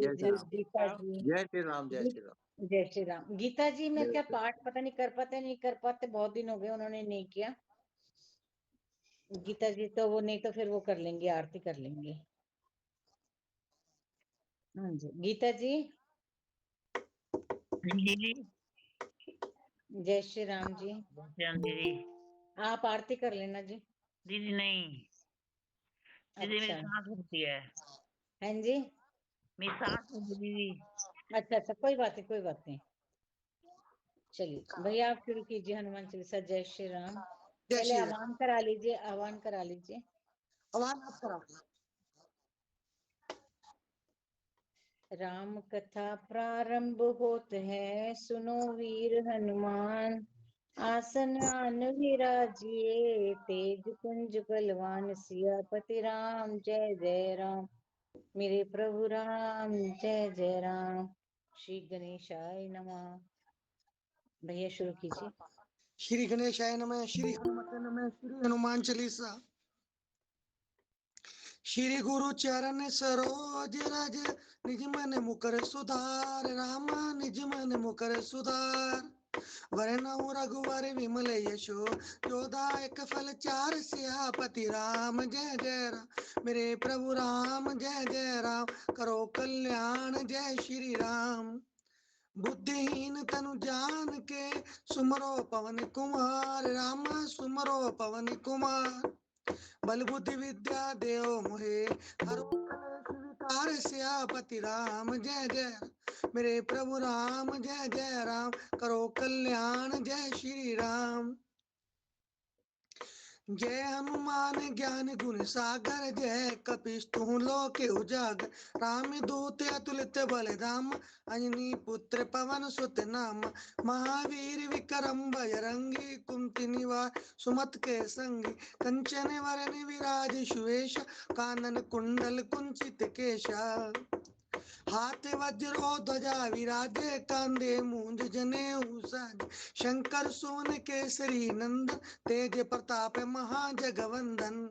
जय श्री राम। गीता जी, जय श्री राम। जय श्री राम। जय श्री राम। गीता जी में जय क्या श्री पाठ पता नहीं कर पाते, बहुत दिन हो गए उन्होंने नहीं किया। गीता जी तो वो नहीं तो फिर वो कर लेंगे, आरती कर लेंगे। हाँ जी गीता जी। दीदी। जय श्री राम जी। जय श्री राम दीदी। आप आरती कर लेना जी। दीदी नहीं, दीदी मेरी अच्छा सांस होती है, हाँ जी। मेरी सांस होती है दीदी। अच्छा अच्छा, कोई बात नहीं, कोई बात नहीं। चलिए भैया आप शुरू कीजिए हनुमान चालीसा। जय श्री राम। जय पहले श्री राम। आह्वान करा लीजिए, आह्वान करा लीजिए। आवाज आप कराओ। राम कथा प्रारंभ होत है, सुनो वीर हनुमान। आसन आन विराजिए, तेज कुंज बलवान। सियापति राम जय जय राम, मेरे प्रभु राम जय जय राम। श्री गणेशाय नमः। भैया शुरू कीजिए। श्री गणेशाय नमः, श्री हनुमते नमः, श्री हनुमान चालीसा। श्री गुरु चरण सरोज रज, निज मन मुकर सुधार। राम निज मन मुकर सुधार। वरनऊ रघुवर विमल यशो, जोदायक फल चार। सियापति राम जय जय राम, मेरे प्रभु राम जय जय राम। करो कल्याण जय श्री राम। बुद्धिहीन तनु जान के, सुमरो पवन कुमार। राम सुमरो पवन कुमार। बल बुद्धि विद्या देव मोहे, हरो कलेश विकार। सियापति राम जय जय राम, मेरे प्रभु राम जय जय राम। करो कल्याण जय श्री राम। जय हनुमान ज्ञान गुण सागर, जय कपीश तुम लोक उजागर। राम दूत अतुलित बल धाम, अंजनी पुत्र पवन सुत नाम। महावीर विक्रम बजरंगी, कुमति निवार सुमत के संगी। कंचन वरन विराज सुवेश, कानन कुंडल कुंचित केशा। हाथ वज्र और ध्वजा विराजे, कांधे मूंज जनेऊ साजे। शंकर सोन केसरी नंदन, तेज प्रताप महाजगवंदन।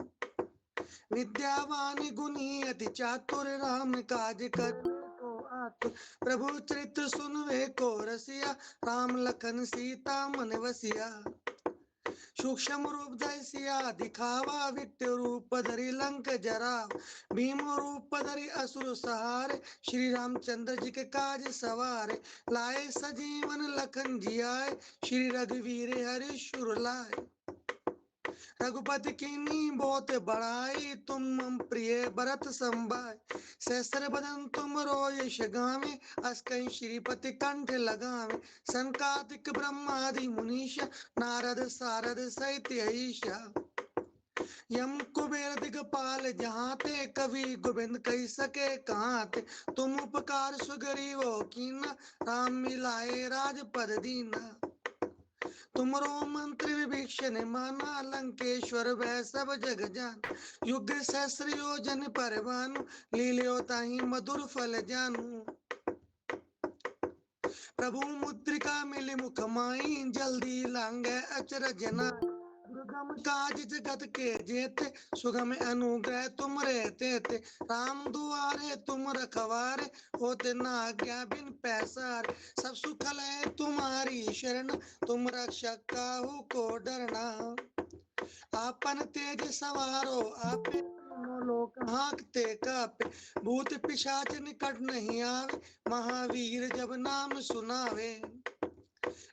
विद्यावान गुणी अति चातुर, राम काज करने को आतुर। प्रभु चरित्र सुनवे को रसिया, राम लखन सीता मन बसिया। सूक्ष्म रूप धरि सिया दिखावा, विकट रूप धरि लंक जरावा। भीम रूप धरि असुर सहारे, श्री रामचंद्र जी के काज सवारे। लाए सजीवन लखन जियाए, श्री रघुवीर हरि सुर लाए। रघुपति कीन्ही बहुत बड़ाई, तुम मम प्रिय भरत संभाय। सहस्र बदन तुम रोयस गावे, अस कहीं श्रीपति कंठ लगावे। संकादिक ब्रह्मादि मुनीश, नारद सारद सहित ईशा। यम कुबेर दिगपाल जहाते, कवि गोविंद कही सके कहाते। तुम उपकार सुग्रीव कीन्हा, राम मिलाए राजपद दीना। तुमरो मंत्र विभीषण माना, लंकेश्वर वै सब जग जान। युग सहस्र योजन पर भानु, लील्यो ताहि मधुर फल जानू। प्रभु मुद्रिका मिली मुख माई, जल्दी लांगे अचरज नाई। दुर्गम काज जगत के जेते, सुगम अनुग्रह तुम रहते थे। राम दुआरे तुम रखवारे, होते न आज्ञा बिन पैसारे। सब सुख लय तुम्हारी शरण, तुम रक्षक काहू को डरना। आपन तेज सवारो आपे, तीनों लोक हांकते कापे। भूत पिशाच निकट नहीं आवे, महावीर जब नाम सुनावे।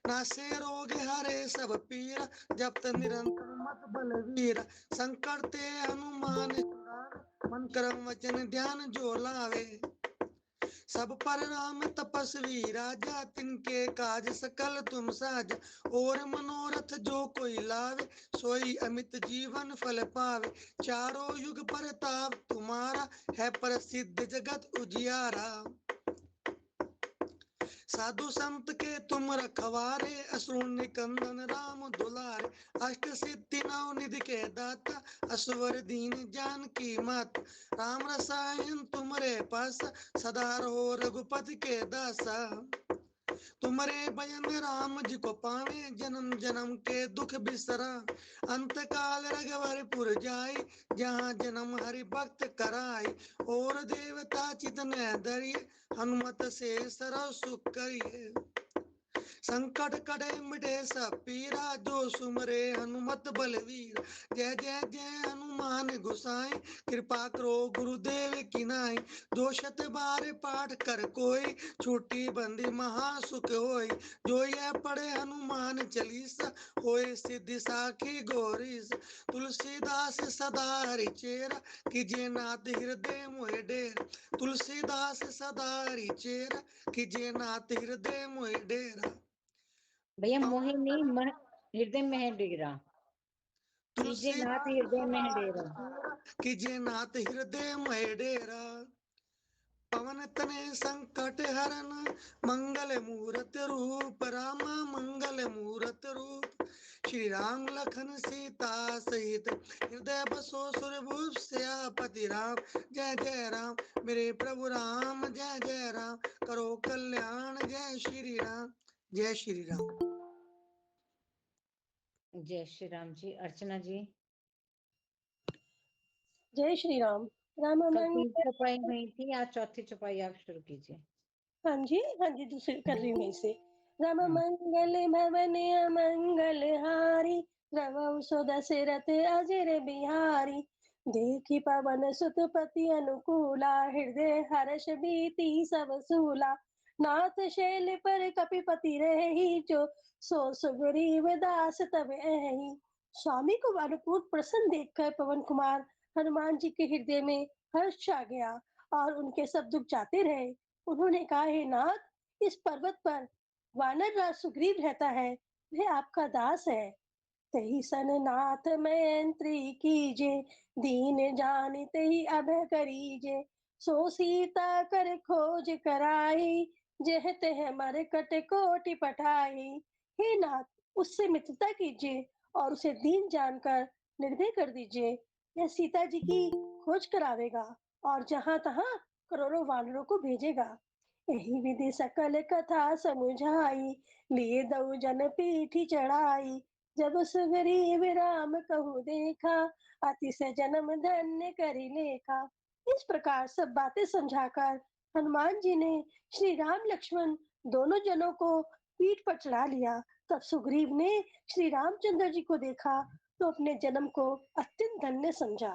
नासे रोग हरे सब पीरा, जपत निरंतर मत बलवीरा। संकट ते हनुमान छुड़ावे, मन क्रम वचन ध्यान जो लावे। सब पर राम तपस्वी राजा, तिनके काज सकल तुम साजा। और मनोरथ जो कोई लावे, सोई अमित जीवन फल पावे। चारों युग परताप तुम्हारा, है प्रसिद्ध जगत उजियारा। साधु संत के तुम रखवारे, असुर निकंदन राम दुलारे। अष्ट सिद्धि नव निधि के दाता, असवर दीन जानकी माता। राम रसायन तुमरे पासा, सदा रहो रघुपति के दासा। तुम्हारे भजन राम जी को पावे, जन्म जन्म के दुख बिसरा। अंत काल रघुवरपुर जाई, जहाँ जन्म हरि भक्त कराई। और देवता चितन धरिए, हनुमत से सरव सुख करिए। संकट कटे मिटे सब पीरा, जो सुमरे हनुमत बलवीर। जय जय जय हनुमान गोसाई, कृपा करो गुरुदेव की नाई। जो शत बार पाठ कर कोई, छूटी बंदी महासुख होई। जो यह पढ़े हनुमान चालीसा, होए सिद्धि साखी गौरीस। तुलसीदास सदा हरि चेरा, कीजिए नाथ हृदय मोहि डेरा। तुलसीदास सदा हरि चेरा, कीजिए नाथ हृदय मोहि डेरा। भैया मोहे नहीं हृदय में है डेरा, कीजिए नाथ हृदय में है डेरा। कीजिए नाथ हृदय में डेरा। पवन तने संकट हरन, मंगल मूरत रूप। राम मंगल मूरत रूप। श्री राम लखन सीता सहित, हृदय बसो सुरभूप सियापति राम। जय जय राम मेरे प्रभु राम, जय जय राम करो कल्याण। जय श्री राम, जय श्री राम। जय श्री राम जी। अर्चना जी, जय श्री राम। राम कल मंगल। 3 चौपाई हुई थी, आज चौथी चौपाई आप शुरू कीजिए। हाँ जी, दूसरी कर रही हूँ इसे। राम हाँ। मंगल भवन अमंगल हारी, रवौ सो दशरथ अजर बिहारी। देखी पवन सुत पति अनुकूला, हृदय हर्ष भीति सब सूला। नाथ शैल पर कपिपति रही, जो सो सुग्रीव दास तब आई। स्वामी को अनुकूल प्रसन्न देखकर पवन कुमार हनुमान जी के हृदय में हर्ष आ गया और उनके सब दुख जाते रहे। उन्होंने कहा, हे नाथ, इस पर्वत पर वानर राज सुग्रीव रहता है, वह आपका दास है। तही सन नाथ मैत्री कीजे, दीन जान तही अभय करीजे। सो सीता कर खोज कराई, जह तह मरकट कोटि पठाई। हे नाथ, उससे मित्रता कीजिए और उसे दीन जानकर निर्भय कर दीजिए। यह सीता जी की खोज करावेगा और जहां तहां करोड़ों वानरों को भेजेगा। यही विधि सकल कथा समुझाई, लिए दऊ जन पीठी चढ़ाई। जब सुग्रीव राम कहु देखा, अतिशय जन्म धन्य करि लेखा। इस प्रकार सब बातें समझाकर हनुमान जी ने श्री राम लक्ष्मण दोनों जनों को पीठ पर चढ़ा लिया। तब सुग्रीव ने श्री रामचंद्र जी को देखा तो अपने जन्म को अत्यंत धन्य समझा।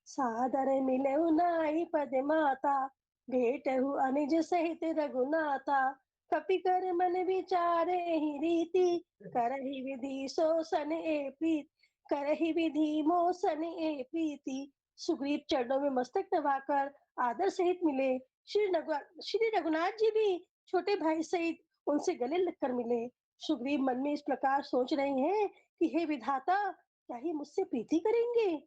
सादर मिले नाई पद माता, भेटहु अनिज सहित रघुनाथा। कपि कर मन विचारे ही रीति, करहि विधि सोसन ए प्रीत। करहि विधि मोसन ए प्रीति। सुग्रीव चरणों में मस्तक दबाकर आदर सहित मिले। श्री रघुनाथ जी भी छोटे भाई सहित उनसे गले लगकर मिले। सुग्रीव मन में इस प्रकार सोच रहे हैं कि हे विधाता, क्या ही मुझसे प्रीति करेंगे।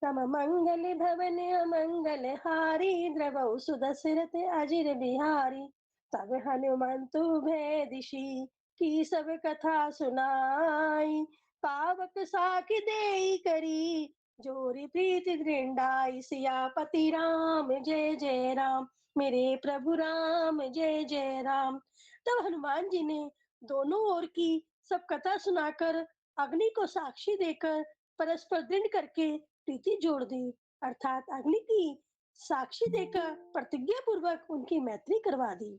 तम मंगल भवन अमंगल हारी, द्रवौ सुदशरथ अजिर बिहारी। तब हनुमंतु भेदिशी, की सब कथा सुनाई। पावक साखी देई करी, जोरी प्रीति दृढ़ाई। सियापति राम जय जय राम, मेरे प्रभु राम जय जय राम। तब हनुमान जी ने दोनों ओर की सब कथा सुनाकर, अग्नि को साक्षी देकर, परस्पर दृढ़ करके प्रीति जोड़ दी। अर्थात अग्नि की साक्षी देकर प्रतिज्ञा पूर्वक उनकी मैत्री करवा दी।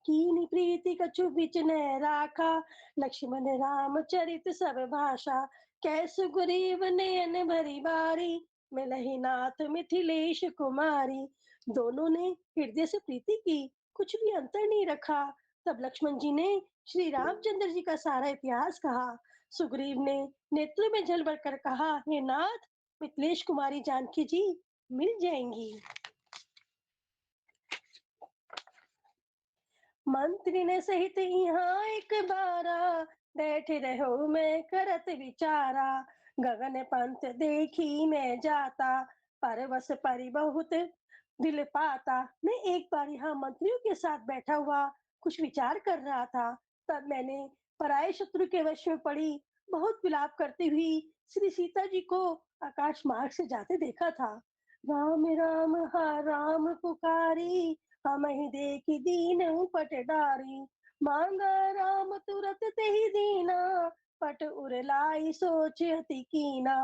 कीनी प्रीति कछु बिच न राखा, लक्ष्मण राम चरित सब भाषा। कैसु गुरीव नयन भरी बारी, मिलहि नाथ मिथिलेश कुमारी। दोनों ने हृदय से प्रीति की, कुछ भी अंतर नहीं रखा। तब लक्ष्मण जी ने श्री रामचंद्र जी का सारा इतिहास कहा। सुग्रीव ने नेत्र में जल भरकर कहा, हे नाथ, मिथिलेश कुमारी जानकी जी मिल जाएंगी। मंत्री ने सहित यहाँ एक बारा, बैठे रहो मैं करत विचारा। गगन पंथ देखी मैं जाता, परवश परि बहुत दिल पाता। मैं एक बार यहाँ मंत्रियों के साथ बैठा हुआ कुछ विचार कर रहा था। तब मैंने पराये शत्रु के वश में पड़ी बहुत विलाप करती हुई श्री सीता जी को आकाश मार्ग से जाते देखा था। राम राम हा राम पुकारी, हम ही देखी दीन पट डारी, मांगा राम तुरत ते ही दीना, पट उरलाई सोच अति कीना।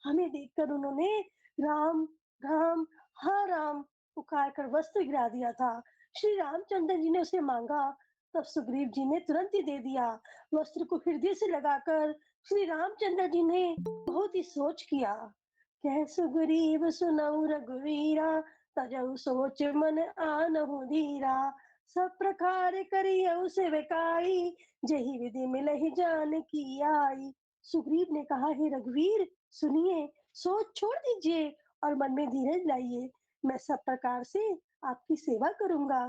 हमें देखकर उन्होंने राम राम हाँ राम पुकार कर वस्त्र गिरा दिया था। श्री रामचंद्र जी ने उसे मांगा, तब सुग्रीव जी ने तुरंत ही दे दिया। वस्त्र को हृदय से लगाकर श्री रामचंद्र जी ने बहुत ही सोच किया। कह सुग्रीव सुनऊ रघुवीरा, तजहु सोच मन आनहु धीरा, सब प्रकार करियउ सेवकाई, जही विधि मिलहि जानकी आई। सुग्रीव ने कहा, हे रघुवीर सुनिए, सोच छोड़ दीजिए और मन में धीरज लाइए। मैं सब प्रकार से आपकी सेवा करूंगा,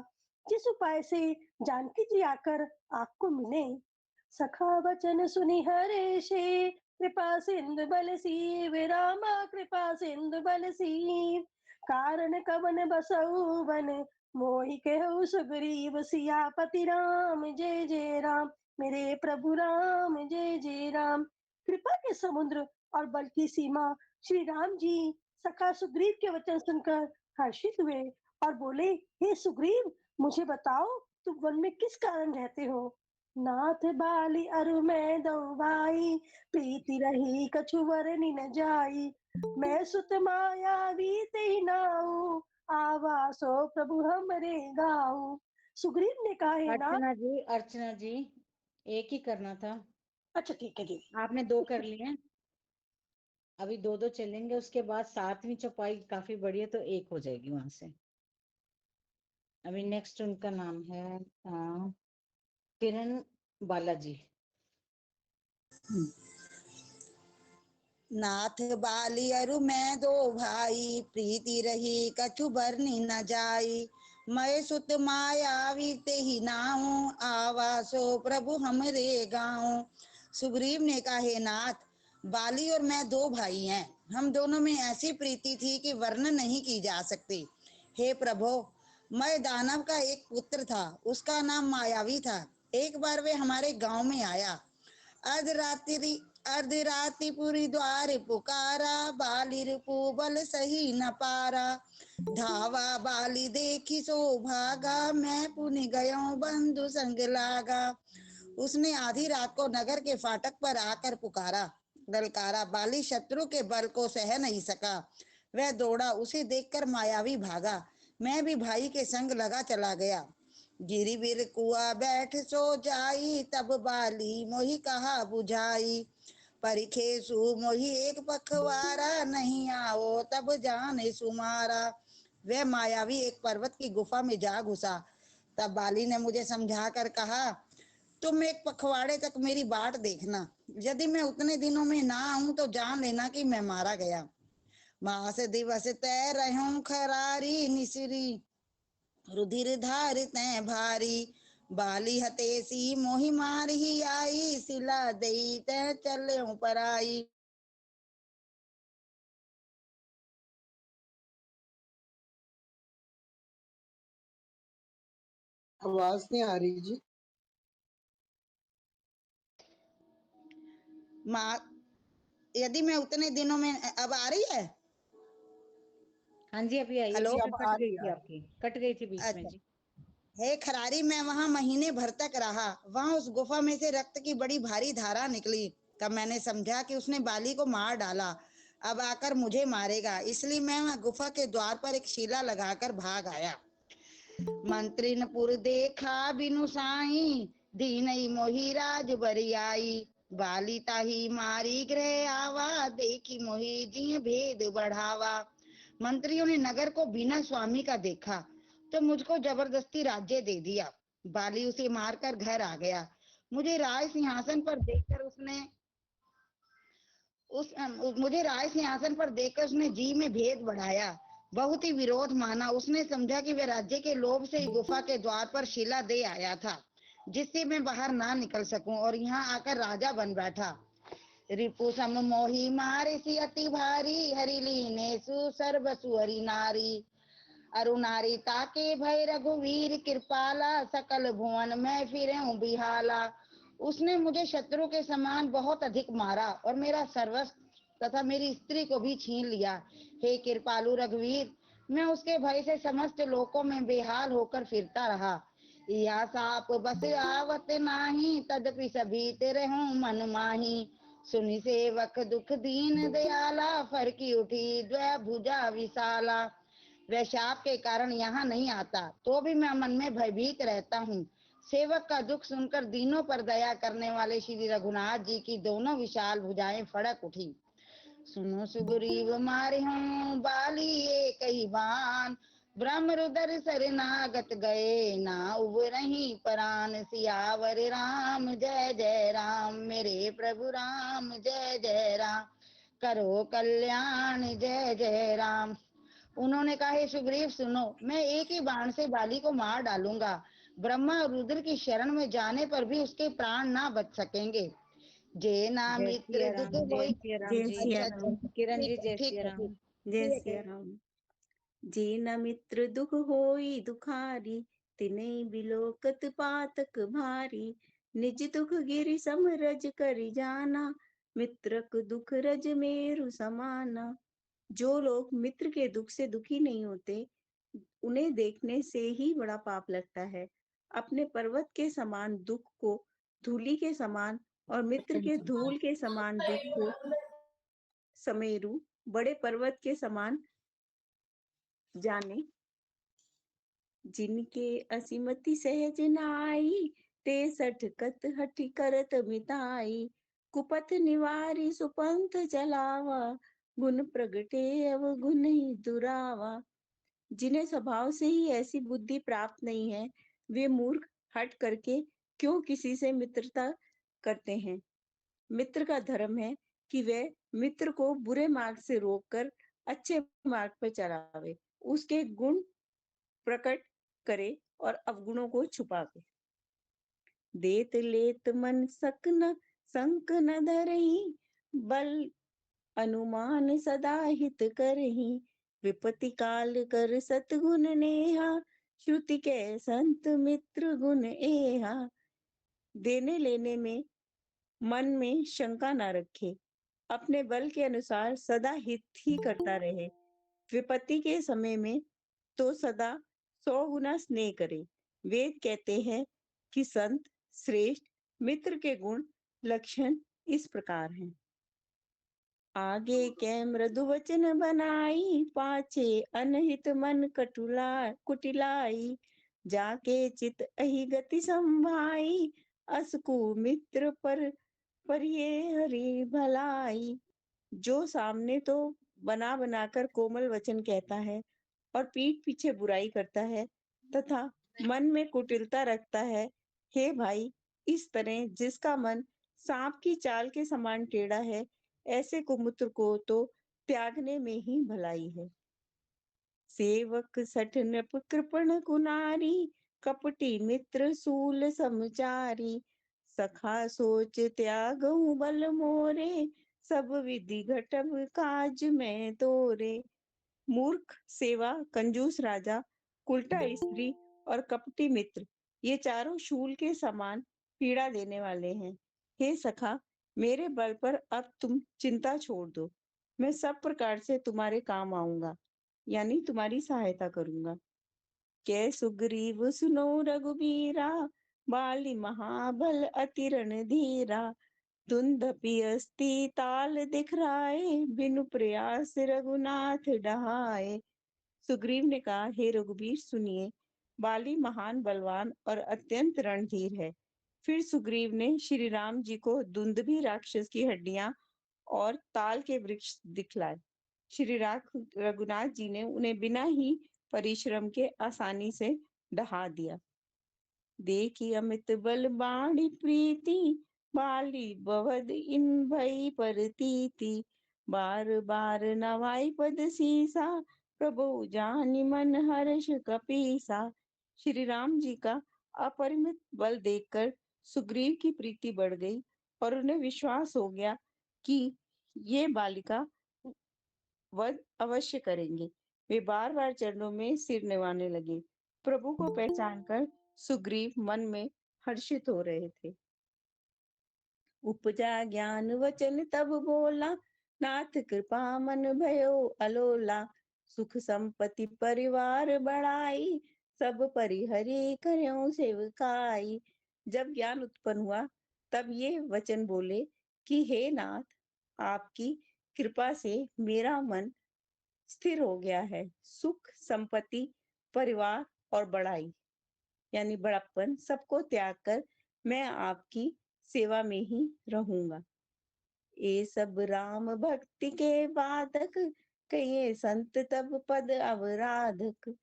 जिस उपाय से जानकी जी आकर आपको मिले। सखा वचन सुनि हर्षे, कृपा सिंधु बल सीव रामा, कृपा सिंधु बल सीव। कारण कवन बसऊ बन, मोहि कहु सुग्रीव सियापति राम, जय जय राम। मेरे प्रभु राम, जय जय राम। कृपा के समुद्र और बल की सीमा श्री राम जी सखा सुग्रीव के वचन सुनकर हर्षित हुए और बोले, हे सुग्रीव मुझे बताओ, तुम वन में किस कारण रहते हो। नाथ बाली अरु मैं दो भाई, प्रीति रही कछु वरनि न जाई। मैं सुत मायावी ते नाऊ, आवासो प्रभु हमरे गाऊ। सुग्रीव ने कहा, हे नाथ। अर्चना जी एक ही करना था, अच्छा ठीक है जी। आपने 2 कर लिए, अभी 2-2 चलेंगे, उसके बाद 7वीं चौपाई काफी बड़ी है तो 1 हो जाएगी वहां से। अभी नेक्स्ट उनका नाम है किरण बालाजी। नाथ बाली अरु मैं दो भाई, प्रीति रही कछु बरनी न जाई। मैं सुत मायावी ते ही नाऊ, आवासो प्रभु हमरे गाँव। सुग्रीव ने कहा, हे नाथ, बाली और मैं 2 भाई हैं। हम दोनों में ऐसी प्रीति थी कि वर्णन नहीं की जा सकती। हे प्रभु, मैं दानव का एक पुत्र था, उसका नाम मायावी था। एक बार वे हमारे गांव में आया। अर्धरात्रि पुरी द्वार पुकारा, बाली रिपु बल सही न पारा। धावा बाली देखी सो भागा, मैं पुनि गयो बंधु संग लागा। उसने आधी रात को नगर के फाटक पर आकर पुकारा, ललकारा। बाली शत्रु के बल को सह नहीं सका, वह दौड़ा, उसे देखकर मायावी भागा। मैं भी भाई के संग लगा चला गया। गिरी बिर कुआ बैठ सो जाई, तब बाली मोहि कहा बुझाई। परिखेसु मोहि एक पखवारा, नहीं आओ तब जाने सुमारा। वह मायावी एक पर्वत की गुफा में जा घुसा। तब बाली ने मुझे समझा कर कहा, तुम एक पखवाड़े तक मेरी बाट देखना, यदि मैं उतने दिनों में ना आऊं तो जान लेना कि मैं मारा गया। मास दिवस तय रहूं खरारी, निसरी रुधिर धार तय भारी। बाली हतेसी मोहि मार ही आई, सिला दई तय चले पराई। आवाज नहीं आ रही जी। यदि मैं उतने दिनों में, अब आ रही है? हाँ जी अभी आई है, हेलो, बीच में कट गई थी आपकी, कट गई थी बीच में अच्छा। जी। हे खरारी, मैं वहां महीने भर तक रहा। वहां उस गुफा में से रक्त की बड़ी भारी धारा निकली। तब मैंने समझा कि उसने बाली को मार डाला, अब आकर मुझे मारेगा। इसलिए मैं वहां गुफा के द्वार पर एक शिला लगाकर भाग आया। मंत्रिनपुर देखा बिनु साई, दीनई मोहि राज बरियाई। बाली ताही मारी गृह आवा, देखी मोहि जिय भेद बढ़ावा। मंत्रियों ने नगर को बिना स्वामी का देखा तो मुझको जबरदस्ती राज्य दे दिया। बाली उसे मारकर घर आ गया। मुझे राज सिंहासन पर देखकर उसने जी में भेद बढ़ाया, बहुत ही विरोध माना। उसने समझा कि वह राज्य के लोभ से गुफा के द्वार पर शिला दे आया था, जिससे मैं बाहर ना निकल सकूं, और यहाँ आकर राजा बन बैठा। रिपु सम मोहि मारे सी अति भारी, हरि लीने सु सर्वसु हरि नारी। अरु नारी ताके भय रघुवीर कृपाला, सकल भुवन में फिरे बिहाला। उसने मुझे शत्रु के समान बहुत अधिक मारा और मेरा सर्वस्व तथा मेरी स्त्री को भी छीन लिया। हे कृपालु रघुवीर, मैं उसके भय से समस्त लोकों में बेहाल होकर फिरता रहा। या साप बस आवत नाही, तदपि सभी तेरे हूँ मन माही। सुनि सेवक दुख दीन दयाला, फर की उठी द्वभुजा विशाला। वह शाप के कारण यहाँ नहीं आता, तो भी मैं मन में भयभीत रहता हूँ। सेवक का दुख सुनकर दीनों पर दया करने वाले श्री रघुनाथ जी की दोनों विशाल भुजाएं फड़क उठी। सुनो सुग्रीव मारे हूँ बाली एक ही बान, ब्रह्म रुदर शरणागत गए ना उबरहि परान। सियावर राम जय जय राम, मेरे प्रभु राम जय जय राम, करो कल्याण जय जय राम। उन्होंने कहा, हे सुग्रीव सुनो, मैं एक ही बाण से बाली को मार डालूंगा। ब्रह्मा और रुद्र की शरण में जाने पर भी उसके प्राण ना बच सकेंगे। जे ना जय मित्र सिया दुख राम, जय होई। सिया राम जय जी। सिया अच्छा राम। किरण जी, ठीक है जय ठीक सिया है राम। ठीक जय ठीक सिया है। राम। जे न मित्र दुख होई दुखारी, तिने बिलोकत पातक भारी। निज दुख गिरि समरज करि जाना, मित्रक दुख रज मेरु समाना। जो लोग मित्र के दुख से दुखी नहीं होते, उन्हें देखने से ही बड़ा पाप लगता है। अपने पर्वत के समान दुख को धूलि के समान और मित्र के धूल के समान दुख को समेरु बड़े पर्वत के समान जाने। जिनके असीमति सहज नाई, ते सठकत हठि करत मिताई। कुपथ निवारी सुपंथ चलावा, गुण प्रगटे अवगुण ही दुरावा। जिन्हें स्वभाव से ही ऐसी बुद्धि प्राप्त नहीं है, वे मूर्ख हट करके क्यों किसी से मित्रता करते हैं। मित्र का धर्म है कि वह मित्र को बुरे मार्ग से रोककर अच्छे मार्ग पर चलावे, उसके गुण प्रकट करे और अवगुणों को छुपावे। देत लेत मन सकन संक न धरही, बल अनुमान सदा हित करही। विपत्ति काल कर सतगुण नेहा, श्रुति के संत मित्र गुण एहा। देने लेने में मन में शंका न रखे, अपने बल के अनुसार सदा हित ही करता रहे। विपत्ति के समय में तो सदा 100 गुना स्नेह करे। वेद कहते हैं कि संत श्रेष्ठ मित्र के गुण लक्षण इस प्रकार हैं। आगे कै मृदु वचन बनाई, पाछे अनहित मन कुटिलाई। जाके चित अहि गति संभाई, असकु मित्र पर ये हरि भलाई। जो सामने तो बना बनाकर कोमल वचन कहता है और पीठ पीछे बुराई करता है तथा मन में कुटिलता रखता है, हे भाई, इस तरह जिसका मन सांप की चाल के समान टेढ़ा है, ऐसे कुमित्र को तो त्यागने में ही भलाई है। सेवक सठ नृप कृपण कुनारी, कपटी मित्र सूल समचारी। सखा सोच त्यागहु बल मोरे, सब विधि घटब काज में तोरे। मूर्ख, सेवा, कंजूस राजा, उल्टा स्त्री और कपटी मित्र, ये चारों शूल के समान पीड़ा देने वाले हैं। हे सखा, मेरे बल पर अब तुम चिंता छोड़ दो, मैं सब प्रकार से तुम्हारे काम आऊंगा, यानी तुम्हारी सहायता करूंगा। कै सुग्रीव सुनो रघुबीरा, बाली महाबल अति रणधीरा। धुंधपि अस्ति ताल दिखराए, बिनु प्रयास रघुनाथ डहाए। सुग्रीव ने कहा, हे रघुबीर सुनिए, बाली महान बलवान और अत्यंत रणधीर है। फिर सुग्रीव ने श्री राम जी को दुंदभी राक्षस की हड्डियां और ताल के वृक्ष दिखलाए। श्री रघुनाथ जी ने उन्हें बिना ही परिश्रम के आसानी से ढहा दिया। देखी अमित बल बाणी प्रीति, बाली बवद इन भई परतीति। बार बार नवाई पद सीसा, प्रभु जानि मन हर्ष कपीसा। श्री राम जी का अपरिमित बल देखकर सुग्रीव की प्रीति बढ़ गई और उन्हें विश्वास हो गया कि ये बालिका वध अवश्य करेंगे। वे बार बार चरणों में सिर निवाने लगे। प्रभु को पहचानकर सुग्रीव मन में हर्षित हो रहे थे। उपजा ज्ञान वचन तब बोला, नाथ कृपा मन भयो अलोला। सुख संपत्ति परिवार बढ़ाई, सब परिहरी करें सेवकाई। जब ज्ञान उत्पन्न हुआ तब ये वचन बोले कि हे नाथ, आपकी कृपा से मेरा मन स्थिर हो गया है। सुख संपत्ति परिवार और बड़ाई यानी बड़प्पन सबको त्याग कर मैं आपकी सेवा में ही रहूंगा। ये सब राम भक्ति के बाधक, कहिए संत तब पद अवराधक।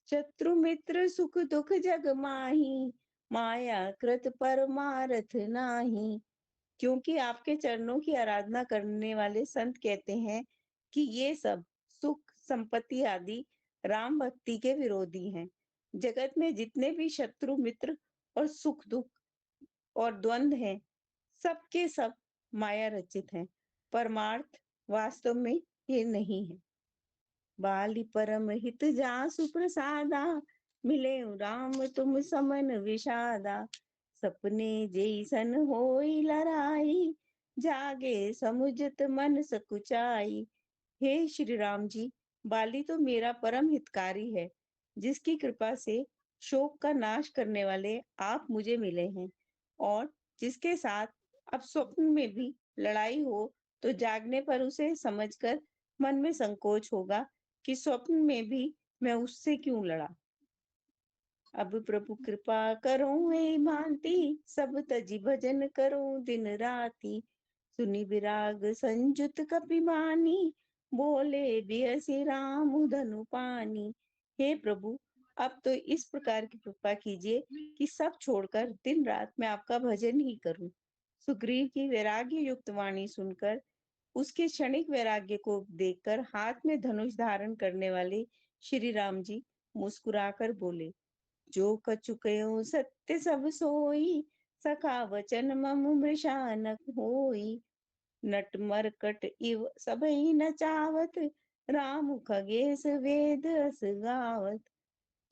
शत्रु मित्र सुख दुख जग माही, माया कृत परमारथ नाही। क्योंकि आपके चरणों की आराधना करने वाले संत कहते हैं कि ये सब सुख संपत्ति आदि राम भक्ति के विरोधी हैं। जगत में जितने भी शत्रु मित्र और सुख दुख और द्वंद्व हैं, सबके सब माया रचित हैं। परमार्थ वास्तव में ये नहीं है। बाली परम हित जासु प्रसादा, मिले राम तुम समन विषादा। सपने जैसन होई लड़ाई, जागे समुझत मन सकुचाई। हे श्री राम जी, बाली तो मेरा परम हितकारी है, जिसकी कृपा से शोक का नाश करने वाले आप मुझे मिले हैं, और जिसके साथ अब स्वप्न में भी लड़ाई हो तो जागने पर उसे समझकर मन में संकोच होगा कि स्वप्न में भी मैं उससे क्यों लड़ा। अब प्रभु कृपा करो हे भांति, सब तजी भजन करो दिन राति। सुनी विराग संजुत कपिमानी, बोले बियसि राम धनु पानी। हे प्रभु, अब तो इस प्रकार की कृपा कीजिए कि सब छोड़कर दिन रात मैं आपका भजन ही करूं। सुग्रीव की वैराग्य युक्त वाणी सुनकर, उसके क्षणिक वैराग्य को देखकर हाथ में धनुष धारण करने वाले श्री राम जी मुस्कुराकर बोले, जो कछु कयो सत्य सब सोई, सखा वचन मम मृषा न होई। नट मरकट इव सबई नचावत, राम खगेश वेद अस गावत।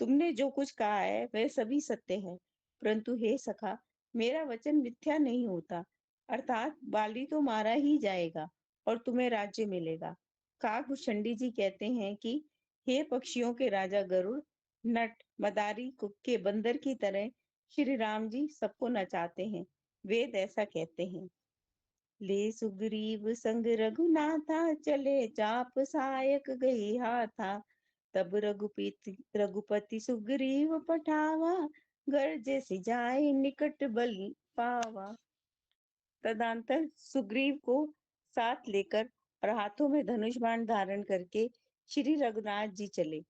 तुमने जो कुछ कहा है वह सभी सत्य है, परंतु हे सखा, मेरा वचन मिथ्या नहीं होता। अर्थात बाली तो मारा ही जाएगा और तुम्हें राज्य मिलेगा। काकभूषणी जी कहते हैं कि हे पक्षियों के राजा गरुड़, नट मदारी के बंदर की तरह श्री राम जी सबको नचाते हैं। वेद ऐसा कहते हैं। ले सुग्रीव संग रघुनाथा, चले चाप सायक गई हाथा। तब रघुपति सुग्रीव पठावा, गर्जे से जाए निकट बलि पावा। तदंतर सुग्रीव को साथ लेकर और हाथों में धनुष बाण धारण करके श्री रघुनाथ जी चले।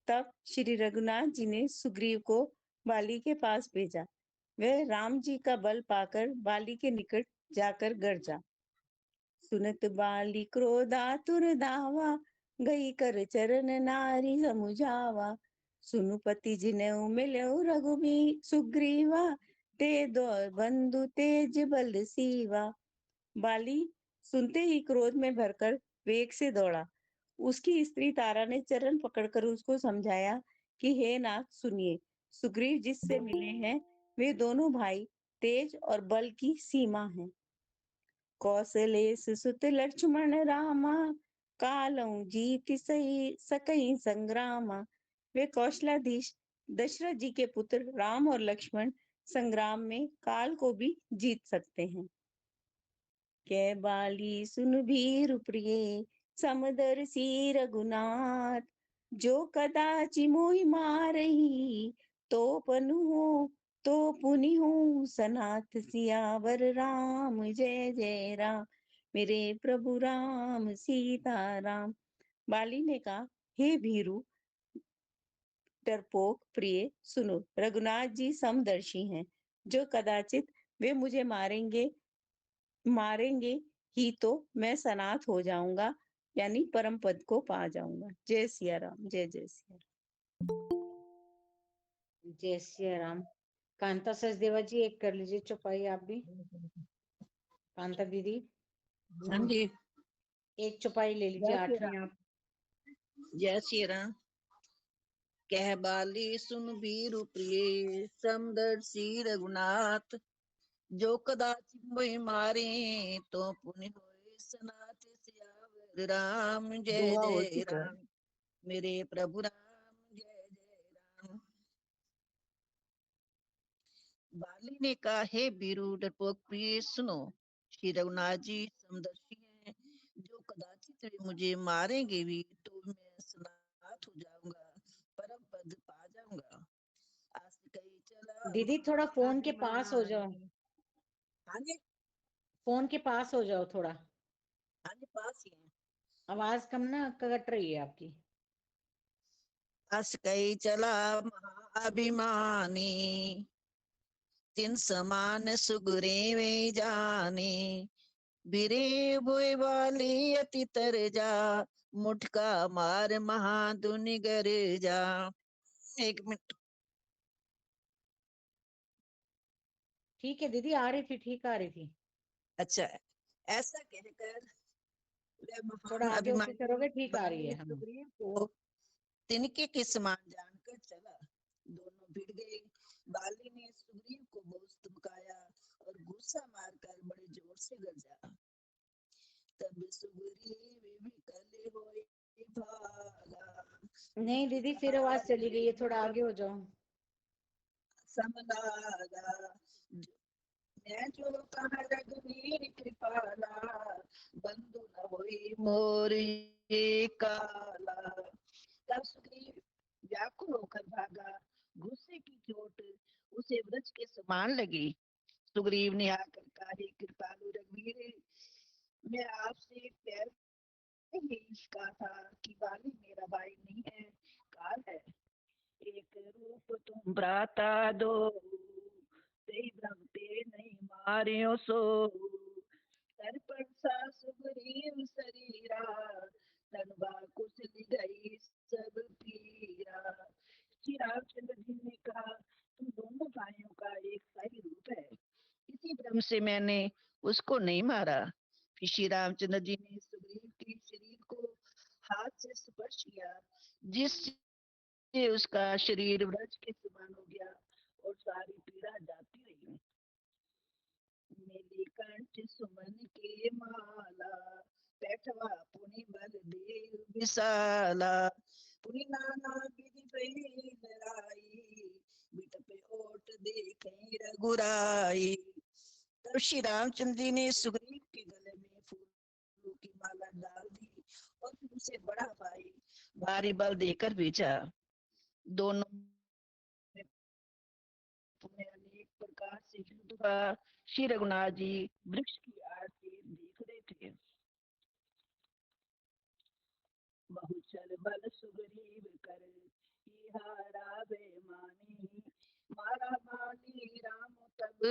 तब श्री रघुनाथ जी ने सुग्रीव को बाली के पास भेजा। वह राम जी का बल पाकर बाली के निकट जाकर गरजा। सुनत बाली क्रोधातुर धावा, गई कर चरण नारी समुझावा। सुनु पति जिनेऊ मिलेऊ रघुबी सुग्रीवा, ते दो बंधु तेज बल सीवा। बाली सुनते ही क्रोध में भरकर वेग से दौड़ा। उसकी स्त्री तारा ने चरण पकड़कर उसको समझाया कि हे नाथ सुनिए, सुग्रीव जिससे मिले हैं वे दोनों भाई तेज और बल की सीमा हैं। कौशलेश सुत लक्ष्मण रामा, कालऊ जीत सही सकई संग्रामा। वे कौशलाधीश दशरथ जी के पुत्र राम और लक्ष्मण संग्राम में काल को भी जीत सकते हैं। कै बाली सुन भीरु प्रिय, समदर्शी रघुनाथ। जो कदाचि मोहि मारही, तो पनु हो तो पुनि हो सनाथ। सियावर राम जय जय राम, मेरे प्रभु राम सीताराम। बाली ने कहा, हे भीरु डरपोक प्रिय, सुनो, रघुनाथ जी समदर्शी हैं। जो कदाचित वे मुझे मारेंगे ही तो मैं सनाथ हो जाऊंगा, यानी परम पद को पा जाऊंगा। जय सिया राम, जय जय सिया राम। जय सिया राम। कांता सचदेवा जी एक कर लीजिए चौपाई आप भी। कांता दीदी हाँ जी। एक चौपाई ले लीजिए, जय श्री आठवीं आप। जय श्री राम। कह बाली सुन वीरु प्रिय, समदर्शी रघुनाथ। जो कदाचि मोहि मारे, तो पुनि होए सनाथ। सियावर राम जय जय राम, मेरे प्रभु राम जय जय राम। बाली ने कहा, हे बीरू डरपोक प्रिय सुनो, श्री रघुनाथ जी समदर्शी हैं, जो कदाचित वे मुझे मारेंगे भी तो मैं सनाथ हो जाऊंगा, परम पद पा जाऊंगा। आस कही चला दीदी थोड़ा फोन के पास हो जाओ, अभिमानी। हाँ जी, फोन के पास हो जाओ थोड़ा, हाँ जी, पास ही है। आवाज कम ना कट रही है आपकी। आस कही चला महाअभिमानी, तिन समान सुगरे में जाने, बिरे बोए वाली अति तर जा, मुठका मार महादुनि गर जा। एक मिनट। ठीक है दीदी, आ रही थी, ठीक आ रही थी। अच्छा, ऐसा कहकर वह थोड़ा महान आगे ऊपर अभिमानी करोगे, ठीक आ रही बाली है। हाँ सुग्रीव को तिनके के समान जानकर चला। दोनों भिड़ गए। बाली ने सुग्रीव को बहुत धमकाया और गुस्सा मारकर बड़े जोर से गरजा। तब सुग्रीव विकल होए भागा, नहीं दीदी, फिर आवाज चली गई है, थोड़ा आगे हो जाओ। समलागा। मैं जो कहा रघुवीर कृपाला, बंधु न होई मोर ये काला। तब सुग्रीव व्याकुल होकर भागा। गुस्से की चोट उसे वृक्ष के समान लगी। सुग्रीव ने आकर कहा, हे कृपालु रघुवीर, मैं आपसे पहले ही कहा था कि बाली मेरा भाई नहीं है, काल है। एक रूप तुम भ्राता दो, ते भ्रमते नहीं मारियो सो। सर पर सा सुग्रीव शरीरा, तनवा कुचल गई सब पीरा। श्री रामचंद्र जी ने कहा, तुम दोनों भाइयों का एक सा ही रूप है, इसी भ्रम से मैंने उसको नहीं मारा। फिर श्री रामचंद्र जी ने सुग्रीव के शरीर को हाथ से स्पर्श किया, जिससे उसका शरीर वृक्ष के समान हो गया और सारी पीड़ा जाती रही। नीलकंठ सुमन के माला, बैठवा पुनि बल देव विशाला। पुनि नाना विधि पही लड़ाई, बिटपे ओट देखे रघुराई। तब श्री रामचंद्र जी ने सुग्रीव के गले में फूलों की माला डाल दी और फिर उसे बड़ा भारी बल देकर भेजा। दोनों में अनेक प्रकार से युद्ध हुआ। श्री रघुनाथ जी वृक्ष की आड़ से देख रहे थे। बहुचर बल सुग्रीव कर, ही हारा बेमानी। मारा बाली राम तब,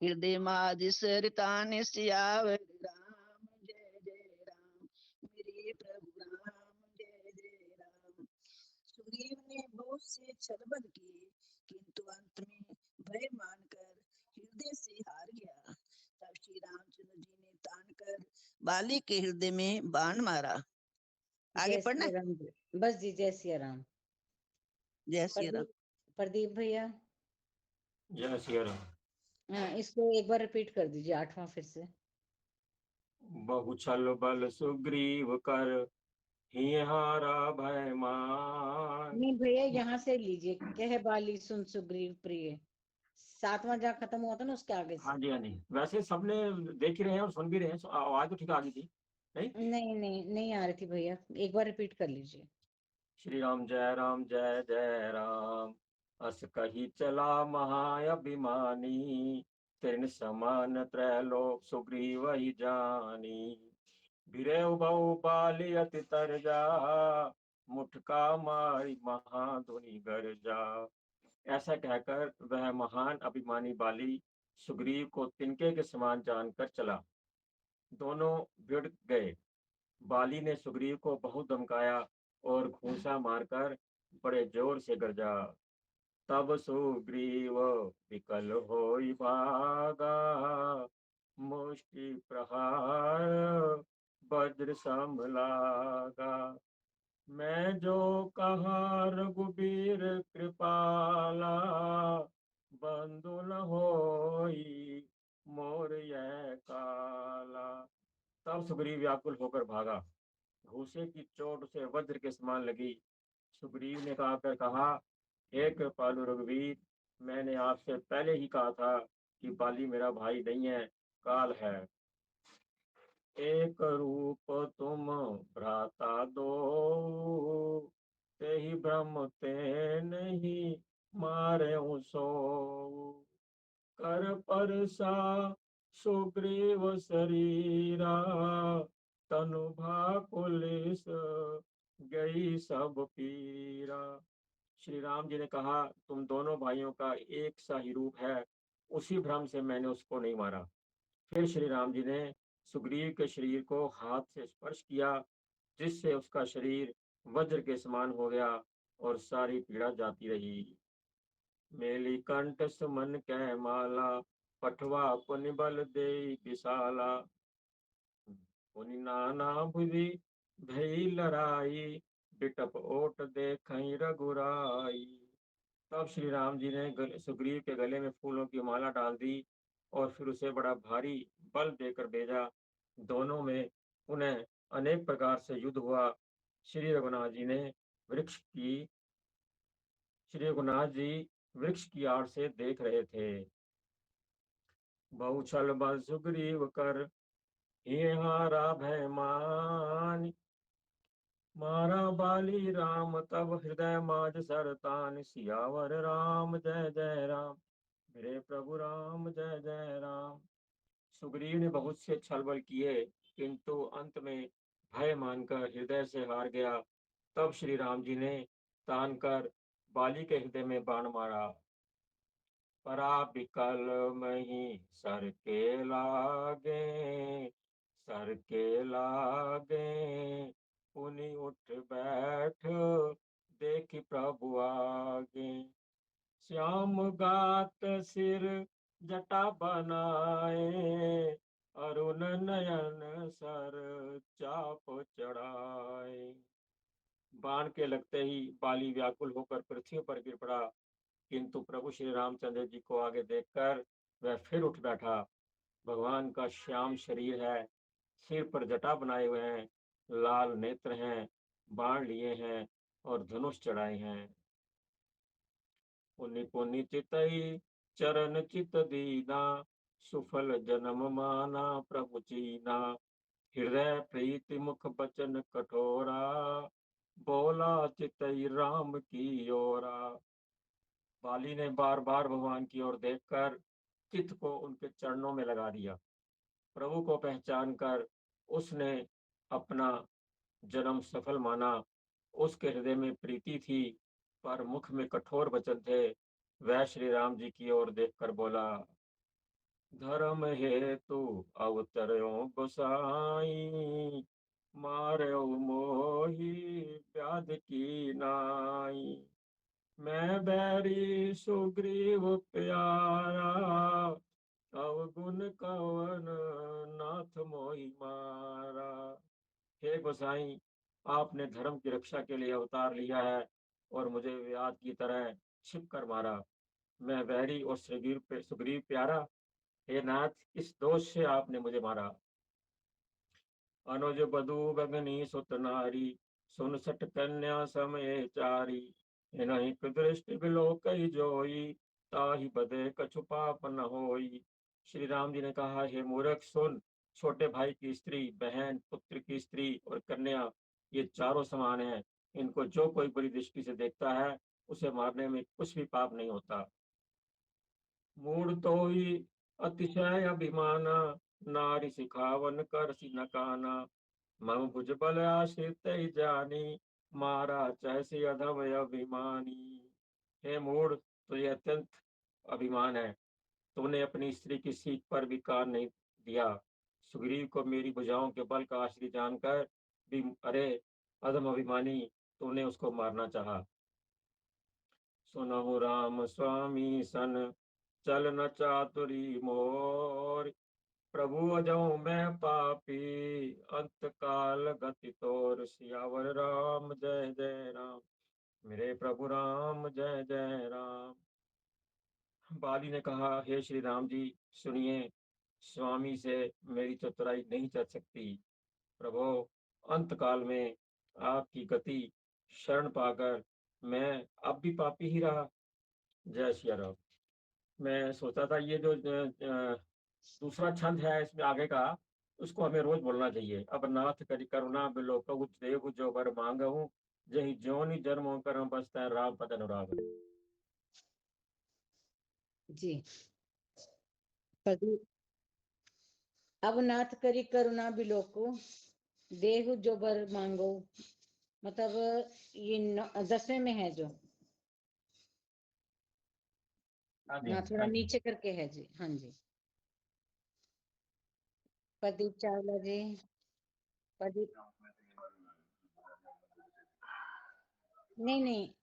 हृदय माज सरितान सियावर राम। जय जय राम, मेरे प्रभु राम जय जय राम। सुग्रीव ने बहुत से छलबल किए, किंतु अंत में भय मानकर हृदय से हार गया। तब श्री रामचंद्र जी ने तान कर बाली के हृदय में बाण मारा। आगे जय पढ़ना। श्री राम जी। बस जी, जय श्री राम। जय श्री राम। प्रदीप भैया, जय श्री राम। हाँ, इसको एक बार रिपीट कर दीजिए, 8वां फिर से। बहु छल बल सुग्रीव कर, ही हारा भय मान। नहीं भैया, यहाँ से लीजिए, कह बाली सुन सुग्रीव प्रिय, 7वां जहाँ खत्म हुआ था ना, उसके आगे से। हाँ जी, हाँ जी, वैसे सबने देख ही रहे हैं और सुन भी रहे हैं, आवाज तो ठीक आ गई थी नहीं? नहीं नहीं नहीं आ रही थी भैया, एक बार रिपीट कर लीजिए। श्री राम जय जय राम, अस कही चला महाअभिमानी। तिन समान त्रैलोक सुग्रीव ही जानी। बिरे बहु बाली अति तरजा, मुठका मारी महाधुनि गरजा। ऐसा कहकर वह महान अभिमानी बाली सुग्रीव को तिनके के समान जानकर चला। दोनों भिड़ गए। बाली ने सुग्रीव को बहुत धमकाया और घूंसा मारकर बड़े जोर से गरजा। तब सुग्रीव विकल होई भागा, मुष्टि प्रहार वज्र सम लागा। मैं जो कहा रघुबीर कृपाला, बंधु न होई मोर यह काला। तब सुग्रीव व्याकुल होकर भागा। भूसे की चोट उसे वज्र के समान लगी। सुग्रीव ने कहा, हे कृपालु रघुवीर, मैंने आपसे पहले ही कहा था कि बाली मेरा भाई नहीं है, काल है। एक रूप तुम भ्राता दो, ते ही ब्रह्म ते नहीं मारे सो। कर परसा सुग्रीव शरीरा, तनु भाकुलिस गई सब पीरा। श्री राम जी ने कहा, तुम दोनों भाइयों का एक सा ही रूप है, उसी भ्रम से मैंने उसको नहीं मारा। फिर श्री राम जी ने सुग्रीव के शरीर को हाथ से स्पर्श किया, जिससे उसका शरीर वज्र के समान हो गया और सारी पीड़ा जाती रही। मेली कंठ सुमन कै माला, पठवा पुनि बल दे विशाला। पुनि नाना भुजि भई लड़ाई, बिटप ओट देखई रघुराई। तब श्री राम जी ने सुग्रीव के गले में फूलों की माला डाल दी और फिर उसे बड़ा भारी बल देकर भेजा। दोनों में उन्हें अनेक प्रकार से युद्ध हुआ। श्री रघुनाथ जी ने वृक्ष की श्री रघुनाथ जी वृक्ष की आड़ से देख रहे थे। बहु छल बल सुग्रीव कर, ये हारा भय मान। मारा बाली राम तब हृदय माज सरतान। सियावर राम जय जय राम, मेरे प्रभु राम जय जय राम। सुग्रीव ने बहुत से छल बल किए, किंतु अंत में भय मानकर हृदय से हार गया। तब श्री राम जी ने तान कर बाली के हृदय में बाण मारा। परा बिकल मही सर के लागे, सर के लागे। पुनि उठ बैठ देखि प्रभु आगे। श्याम गात सिर जटा बनाए, अरुण नयन सर चाप चढ़ाए। बाण के लगते ही बाली व्याकुल होकर पृथ्वी पर गिर पड़ा, किंतु प्रभु श्री रामचंद्र जी को आगे देखकर वह फिर उठ बैठा। भगवान का श्याम शरीर है, सिर पर जटा बनाए हुए हैं, लाल नेत्र हैं, बाण लिए हैं और धनुष चढ़ाए हैं। पुनि पुनि चितई चरण चित दीना, सुफल जन्म माना प्रभु चीना। हृदय प्रीति मुख बचन कठोरा, बोला चितई राम की ओरा। बाली ने बार बार भगवान की ओर देखकर चित्त को उनके चरणों में लगा दिया। प्रभु को पहचान कर उसने अपना जन्म सफल माना। उसके हृदय में प्रीति थी, पर मुख में कठोर वचन थे। वह श्री राम जी की ओर देखकर बोला, धर्म हेतु अवतर्यो गोसाई, मार्यो मोहि व्याध की नाई। मैं बैरी सुग्रीव प्यारा, अवगुण कवन नाथ मोहि मारा। हे गोसाई, आपने धर्म की रक्षा के लिए अवतार लिया है और मुझे व्याध की तरह छिप कर मारा। मैं वैरी और सुग्रीव प्यारा, हे नाथ, किस दोष से आपने मुझे मारा। अनुज बधु गगनी सुत नारी, सुन सट कन्या समय चारी। इन्हीं दृष्टि बिलो कई जोई, ताहि बदे कछु पाप न होई। श्री राम जी ने कहा, हे मूर्ख सुन, छोटे भाई की स्त्री, बहन, पुत्र की स्त्री और कन्या, ये चारों समान हैं। इनको जो कोई बुरी दृष्टि से देखता है, उसे मारने में कुछ भी पाप नहीं होता। मूढ़ तो ही अतिशय अभिमाना, नारी सिखावन कर सी नकाना। मम भुज बल आश्रित ही जानी, मारा चहसी अधम अभिमानी। हे मूढ़, तो ये अत्यंत अभिमान है। तुमने अपनी स्त्री की सीख पर भी कान नहीं दिया। सुग्रीव को मेरी भुजाओं के बल का आश्रित जानकर भी, अरे अधम अभिमानी, तुमने उसको मारना चाहा। सुनहु राम स्वामी सन, चल न चातुरी मोर। प्रभु अजऊ मैं पापी, अंत काल गति तोर। सियावर राम जय जय राम, मेरे प्रभु राम जय जय राम। बाली ने कहा, हे श्री राम जी, सुनिए, स्वामी से मेरी चतुराई नहीं चल सकती। प्रभु, अंत काल में आपकी गति शरण पाकर मैं अब भी पापी ही रहा। जय सिया राम। मैं सोचा था ये जो दूसरा छंद है इसमें आगे का, उसको हमें रोज बोलना चाहिए। अब नाथ करी करुणा बिलो कबु देव जो बर मांगहूँ, जहि ज्योनि जन्म करम बसतै राम पद अनुराग। जी। पद- अब नाथ करी करुणा बिलोको देहु जो बर मांगो, मतलब ये 10वें में है जो हाँ जी, ना, थोड़ा हाँ जी। नीचे करके है जी। हाँ जी, प्रदीप चावला जी। प्रदीप, नहीं नहीं,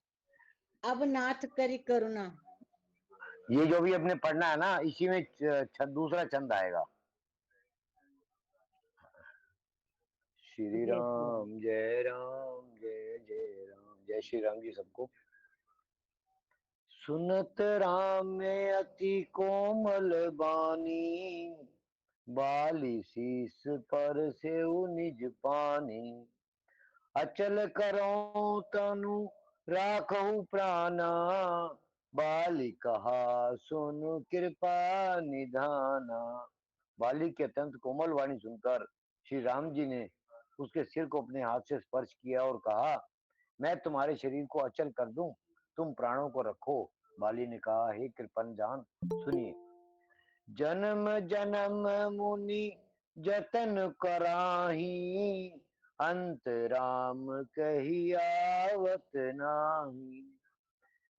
अब नाथ करी करुणा। ये जो भी अपने पढ़ना है ना, इसी में दूसरा छंद आएगा। श्री जय श्री राम। राम जय राम जय जय राम। जय श्री राम जी सबको। सुनत राम में अति कोमल बानी, बाली शीस पर से निज पानी। अचल करो तनु राखहु प्राणा, बाली कहा सुन कृपा निधाना। बाली के अत्यंत कोमल वाणी सुनकर श्री राम जी ने उसके सिर को अपने हाथ से स्पर्श किया और कहा, मैं तुम्हारे शरीर को अचल कर दूं, तुम प्राणों को रखो। बाली ने कहा, हे कृपन जान सुनिए। जन्म जन्म मुनि जतन कराही, अंत राम कही आवत नाही।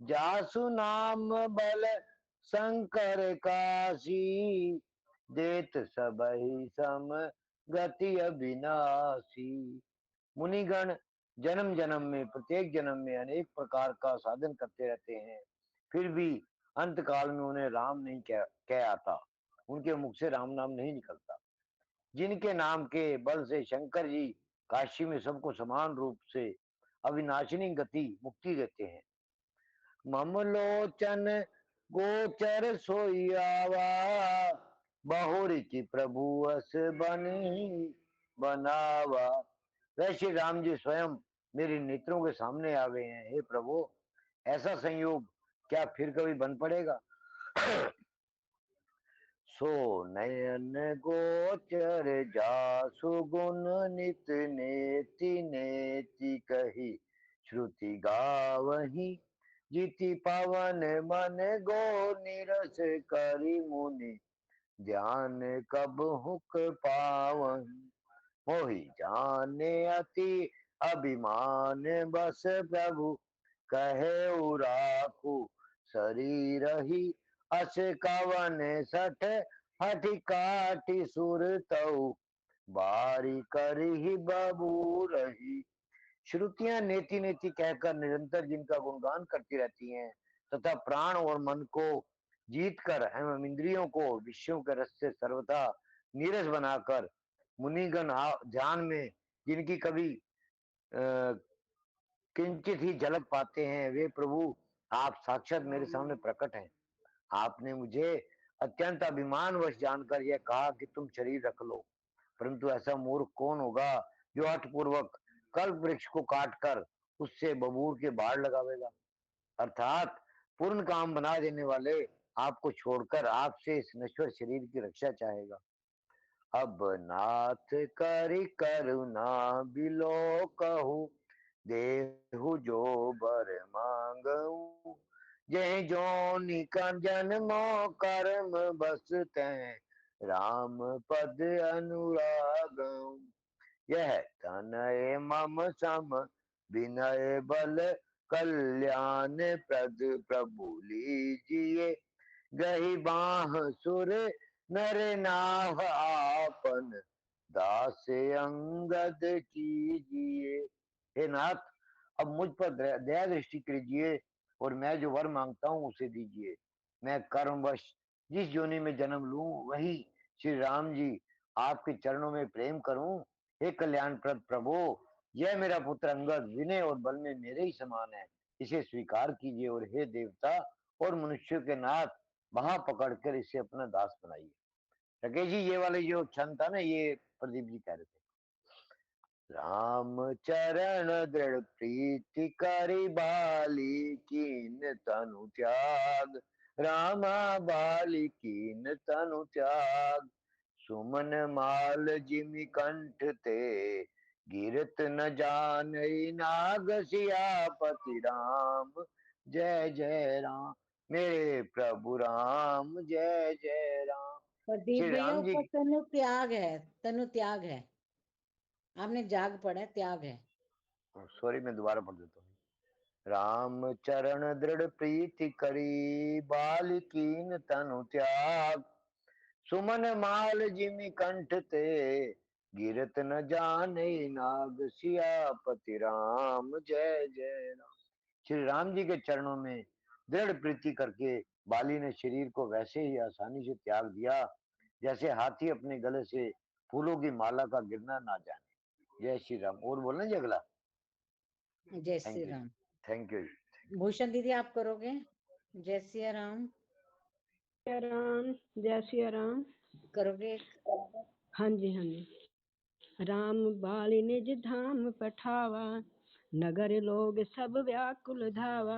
जासु नाम बल शंकर काशी, देत सबहि सम गति अविनाशी। मुनिगण जन्म जन्म में, प्रत्येक जन्म में अनेक प्रकार का साधन करते रहते हैं, फिर भी अंत काल में उन्हें राम नहीं कह आता, उनके मुख से राम नाम नहीं निकलता। जिनके नाम के बल से शंकर जी काशी में सबको समान रूप से अविनाशिनी गति मुक्ति देते हैं। ममलोचन गोचर सोयावा, बहुरिचि प्रभु अस बनी बनावा। वह श्री राम जी स्वयं मेरे नेत्रों के सामने आ गए हैं। हे प्रभु, ऐसा संयोग क्या फिर कभी बन पड़ेगा? सो नयन गोचर जासु गुण नित नेति नेति कही, श्रुति गावही जीति पवन मन गो निरस करी मुनि, ध्यान कब हुक पावन। मोहि जाने अति अभिमान बस प्रभु, कहे राखू शरीर ही, अस कवन सठ हठि काटि सुर तऊ, बारी करही बबू रही। श्रुतियां नेति नेति कहकर निरंतर जिनका गुणगान करती रहती हैं, तथा प्राण और मन को जीत कर एवं इंद्रियों को विषयों के रस से सर्वथा नीरस बनाकर मुनिगण ध्यान में जिनकी कभी किंचित ही झलक पाते हैं, वे प्रभु आप साक्षात मेरे सामने प्रकट हैं। आपने मुझे अत्यंत अभिमानवश जानकर यह कहा कि तुम शरीर रख लो, परंतु ऐसा मूर्ख कौन होगा जो हठपूर्वक कल्प वृक्ष को काटकर उससे बबूर के बाढ़ लगावेगा। अर्थात पूर्ण काम बना देने वाले आपको छोड़कर आपसे इस नश्वर शरीर की रक्षा चाहेगा। अब नाथ करि करुणा बिलो कहू, देहु जो बर मांगऊ। जय जोनि का जन्मो कर्म बस तै, राम पद अनुरागऊ। यह तनय मम सम विनय बल, कल्याण प्रद प्रभु लीजिए। गही बाह सुर नर नाव आपन, दास अंगद कीजिए। हे नाथ, अब मुझ पर दया दृष्टि कीजिए और मैं जो वर मांगता हूँ उसे दीजिए। मैं कर्मवश जिस योनि में जन्म लूं, वही श्री राम जी आपके चरणों में प्रेम करूं। हे कल्याणप्रद प्रभु, यह मेरा पुत्र अंगद विनय और बल में मेरे ही समान है, इसे स्वीकार कीजिए। और हे देवता और मनुष्य के नाथ, वहां पकड़कर इसे अपना दास बनाइए। राकेश जी, ये वाले जो छंद था ना, ये प्रदीप जी कह रहे थे। राम चरण दृढ़ प्रीति करि बाली कीन तनु त्याग। रामा बाली कीन तनु त्याग। सुमन माल जिमि कंठ ते गिरत न जानई नाग। सियापति राम जय जय राम। मेरे प्रभु राम जय जय राम। प्रदीप श्री भैया राम जी ऊपर तनु त्याग है, तनु त्याग है। आपने जाग पढ़ा है, त्याग है। सॉरी, मैं दोबारा पढ़ देता हूँ। राम चरण दृढ़ प्रीति करी बाल कीन तनु त्याग। सुमन माल जिमि कंठ ते गिरत न जाने नाग। सियापति राम जय जय राम। श्री राम जी के चरणों में दृढ़ प्रीति करके बाली ने शरीर को वैसे ही आसानी से त्याग दिया जैसे हाथी अपने गले से फूलों की माला का गिरना ना जाने। जय श्री राम। और बोलना जी अगला। जय thank Shri you, Ram. Thank you. Bhushan दीदी आप करोगे? जय श्री राम राम जय सिया राम। करोगे? हाँ जी हाँ जी। राम बाली निज धाम पठावा, नगर लोग सब व्याकुल धावा।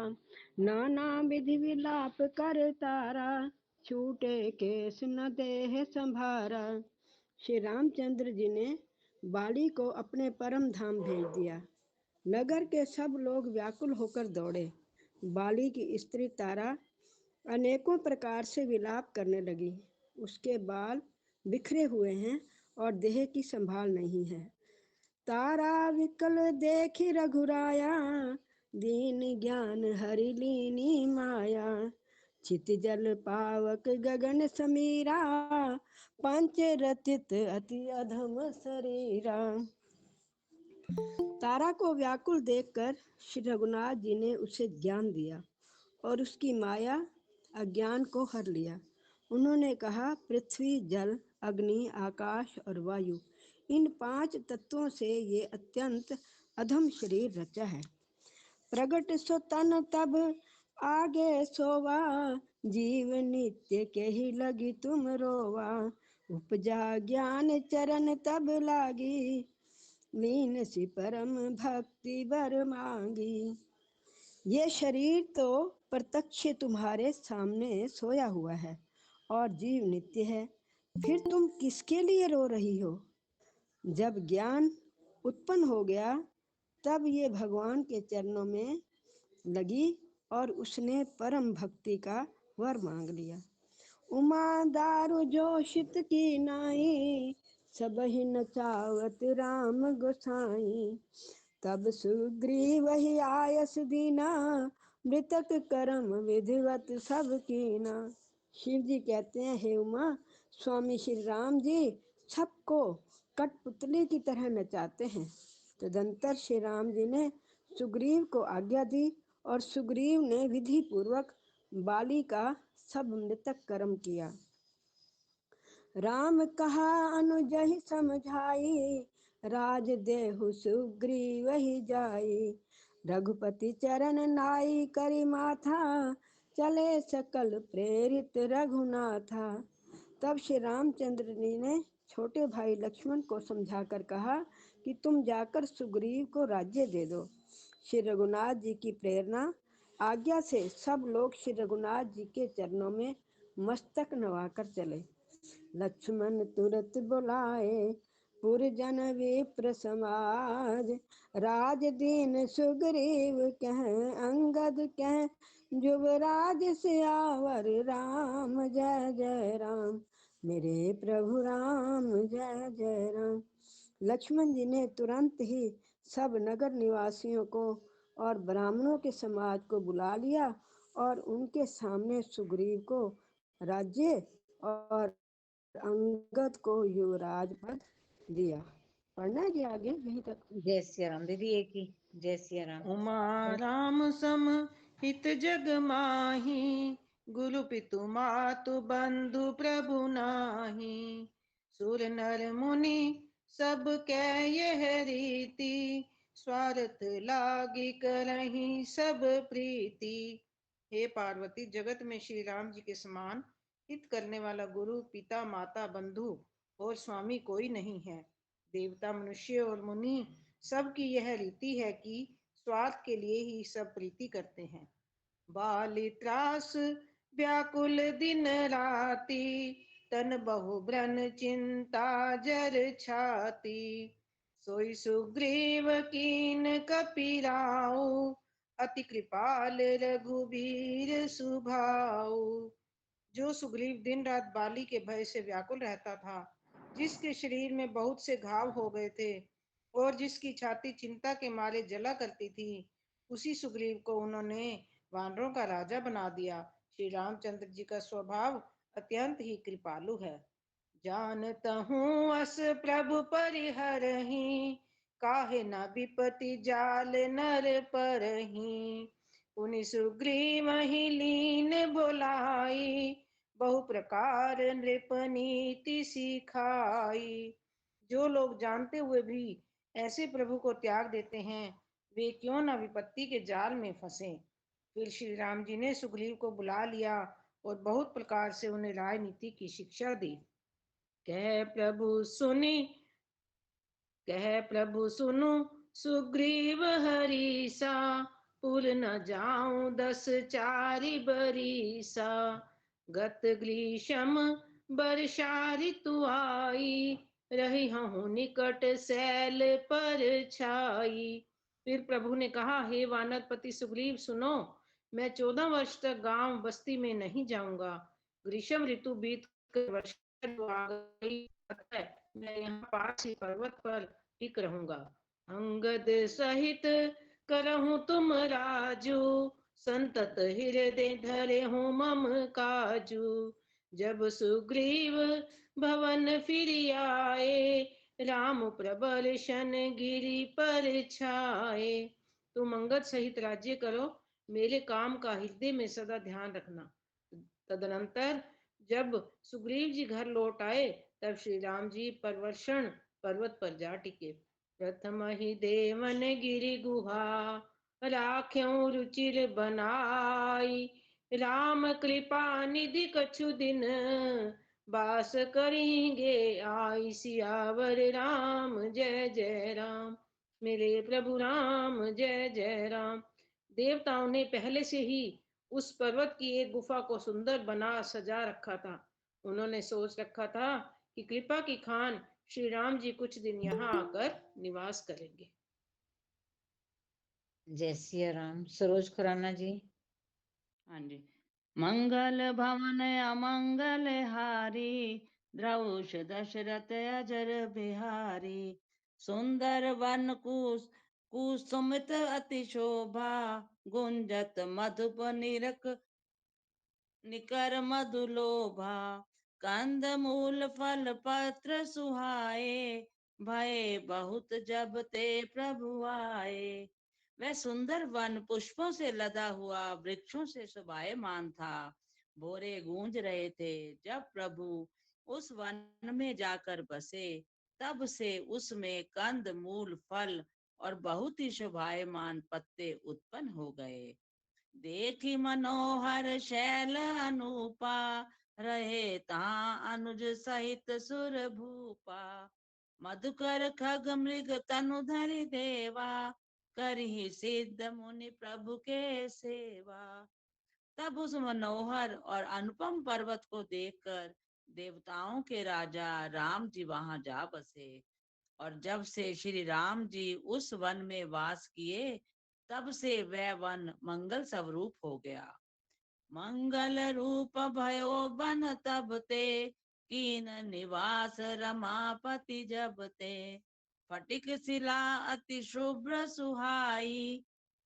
नाना विधि विलाप कर तारा, छूटे केस न देह संभारा। श्री रामचंद्र जी ने बाली को अपने परम धाम भेज दिया। नगर के सब लोग व्याकुल होकर दौड़े। बाली की स्त्री तारा अनेकों प्रकार से विलाप करने लगी। उसके बाल बिखरे हुए हैं और देह की संभाल नहीं है। तारा विकल देखी रघुराया, दीन ज्ञान हरि लीनी माया। चित जल पावक गगन समीरा, पंच रथित अति अधम शरीरा। तारा को व्याकुल देखकर श्री रघुनाथ जी ने उसे ज्ञान दिया और उसकी माया अज्ञान को हर लिया। उन्होंने कहा, पृथ्वी जल अग्नि आकाश और वायु, इन 5 तत्वों से ये अत्यंत अधम शरीर रचा है। प्रगट सो तन तब आगे सोवा, जीव नित्य के ही लगी तुम रोवा। उपजा ज्ञान चरण तब लागी, लीन सी परम भक्ति बर मांगी। ये शरीर तो प्रत्यक्ष तुम्हारे सामने सोया हुआ है और जीव नित्य है, फिर तुम किसके लिए रो रही हो? जब ज्ञान उत्पन्न हो गया तब ये भगवान के चरणों में लगी और उसने परम भक्ति का वर मांग लिया। उमा दारु जोशित की नाई, सब ही नचावत राम गोसाई। तब सुग्रीव ही आयस दीना, मृतक कर्म विधिवत सब कीना। शिव जी कहते हैं, हे उमा, स्वामी श्री राम जी सबको कठपुतली की तरह नचाते हैं। तदंतर श्री राम जी ने सुग्रीव को आज्ञा दी और सुग्रीव ने विधि पूर्वक बाली का सब मृतक कर्म किया। राम कहा अनुजहि समझाई, राज देहु सुग्रीव ही जाई। रघुपति चरण नाई करी माथा, चले सकल प्रेरित रघुनाथा। तब श्री रामचंद्र जी ने छोटे भाई लक्ष्मण को समझाकर कहा कि तुम जाकर सुग्रीव को राज्य दे दो। श्री रघुनाथ जी की प्रेरणा आज्ञा से सब लोग श्री रघुनाथ जी के चरणों में मस्तक नवाकर चले। लक्ष्मण तुरत बुलाए, पुरजन विप्र समाज। राज दीन सुग्रीव कह, अंगद कह, जुबराज सियावर राम जय जय राम। मेरे प्रभु राम जय जय राम। लक्ष्मण जी ने तुरंत ही सब नगर निवासियों को और ब्राह्मणों के समाज को बुला लिया और उनके सामने सुग्रीव को राज्य और अंगद को युवराज पद दिया। पढ़ना है कि आगे यहीं तक? जय श्री राम दीदी, एक ही जय श्री राम। उमा राम सम हित जग माही, गुरु पितु मातु बंधु प्रभु नाही। सुर नर मुनि सब कै यह रीति, स्वार्थ लागी करही सब प्रीति। हे पार्वती, जगत में श्री राम जी के समान हित करने वाला गुरु पिता माता बंधु और स्वामी कोई नहीं है। देवता, मनुष्य और मुनि सबकी यह रीति है कि स्वार्थ के लिए ही सब प्रीति करते हैं। बाली त्रास व्याकुल दिन राति, तन बहु भ्रन चिंता जर छाती। सोई सुग्रीव कीन कपिराऊ, अति कृपाल रघुबीर सुभाऊ। जो सुग्रीव दिन रात बाली के भय से व्याकुल रहता था, जिसके शरीर में बहुत से घाव हो गए थे और जिसकी छाती चिंता के मारे जला करती थी, उसी सुग्रीव को उन्होंने वानरों का राजा बना दिया। श्री रामचंद्र जी का स्वभाव अत्यंत ही कृपालु है। जानता हूँ अस प्रभु परिहरहि, काहे न विपति जाल नर परहि। पुनि सुग्रीव ही लीन बोलाई, बहु प्रकार नृप नीति सिखाई। जो लोग जानते हुए भी ऐसे प्रभु को त्याग देते हैं, वे क्यों न विपत्ति के जाल में फंसे। फिर श्री राम जी ने सुग्रीव को बुला लिया और बहुत प्रकार से उन्हें राजनीति की शिक्षा दी। कह प्रभु सुनु सुग्रीव हरीसा, पुर न जाऊं 10 चारि बरीसा। गत ग्रीष्म वर्षा ऋतु आई, रही हूँ निकट सैल पर छाई। फिर प्रभु ने कहा, हे वानरपति सुग्रीव सुनो, मैं 14 वर्ष तक गांव बस्ती में नहीं जाऊंगा। ग्रीष्म ऋतु बीत कर वर्षा ऋतु आ गई, अतः मैं यहाँ पास ही पर्वत पर टिक रहूंगा। अंगद सहित करहूं तुम राजू, संतत हृदय धरे हूँ मम काजू। जब सुग्रीव भवन फिर आए, राम प्रबल शन गिरी पर छाए। तुम अंगद सहित राज्य करो, मेरे काम का हृदय में सदा ध्यान रखना। तदनंतर जब सुग्रीव जी घर लौट आए, तब श्री राम जी परवर्षण पर्वत पर जा टिके। प्रथम ही देवन गिरि गुहा, राख्यों रुचिर बनाई। राम कृपा निधि कछु दिन, बास करेंगे आई। सियावर राम जय जय राम, मेरे प्रभु राम जय जय राम। देवताओं ने पहले से ही उस पर्वत की एक गुफा को सुंदर बना सजा रखा था। उन्होंने सोच रखा था कि कृपा की खान श्री राम जी कुछ दिन यहाँ आकर निवास करेंगे। जय सिया राम। सरोज खुराना जी। हाँ जी। मंगल भवन अमंगल हारी, द्रौष दशरथ अजर बिहारी। सुंदर वन कुसुमित अति शोभा, गुंजत मधुप निकर मधुलोभा। कंद मूल फल पत्र सुहाए, भय बहुत जब ते प्रभु आए। वह सुंदर वन पुष्पों से लदा हुआ वृक्षों से शोभायमान था। भोरे गूंज रहे थे। जब प्रभु उस वन में जाकर बसे, तब से उसमें कंद मूल फल और बहुत ही शोभायमान पत्ते उत्पन्न हो गए। देखी मनोहर शैल अनूपा, रहे तहाँ अनुज सहित सुर भूपा। मधुकर खग मृग तनु धरि देवा, करहि सिद्ध मुनि प्रभु के सेवा। तब उस मनोहर और अनुपम पर्वत को देखकर देवताओं के राजा राम जी वहां जा बसे। और जब से श्री राम जी उस वन में वास किए, तब से वह वन मंगल स्वरूप हो गया। मंगल रूप भयो बन तब ते, कीन निवास रमापति जब ते। फटिक शिला अति शुभ्र सुहाई,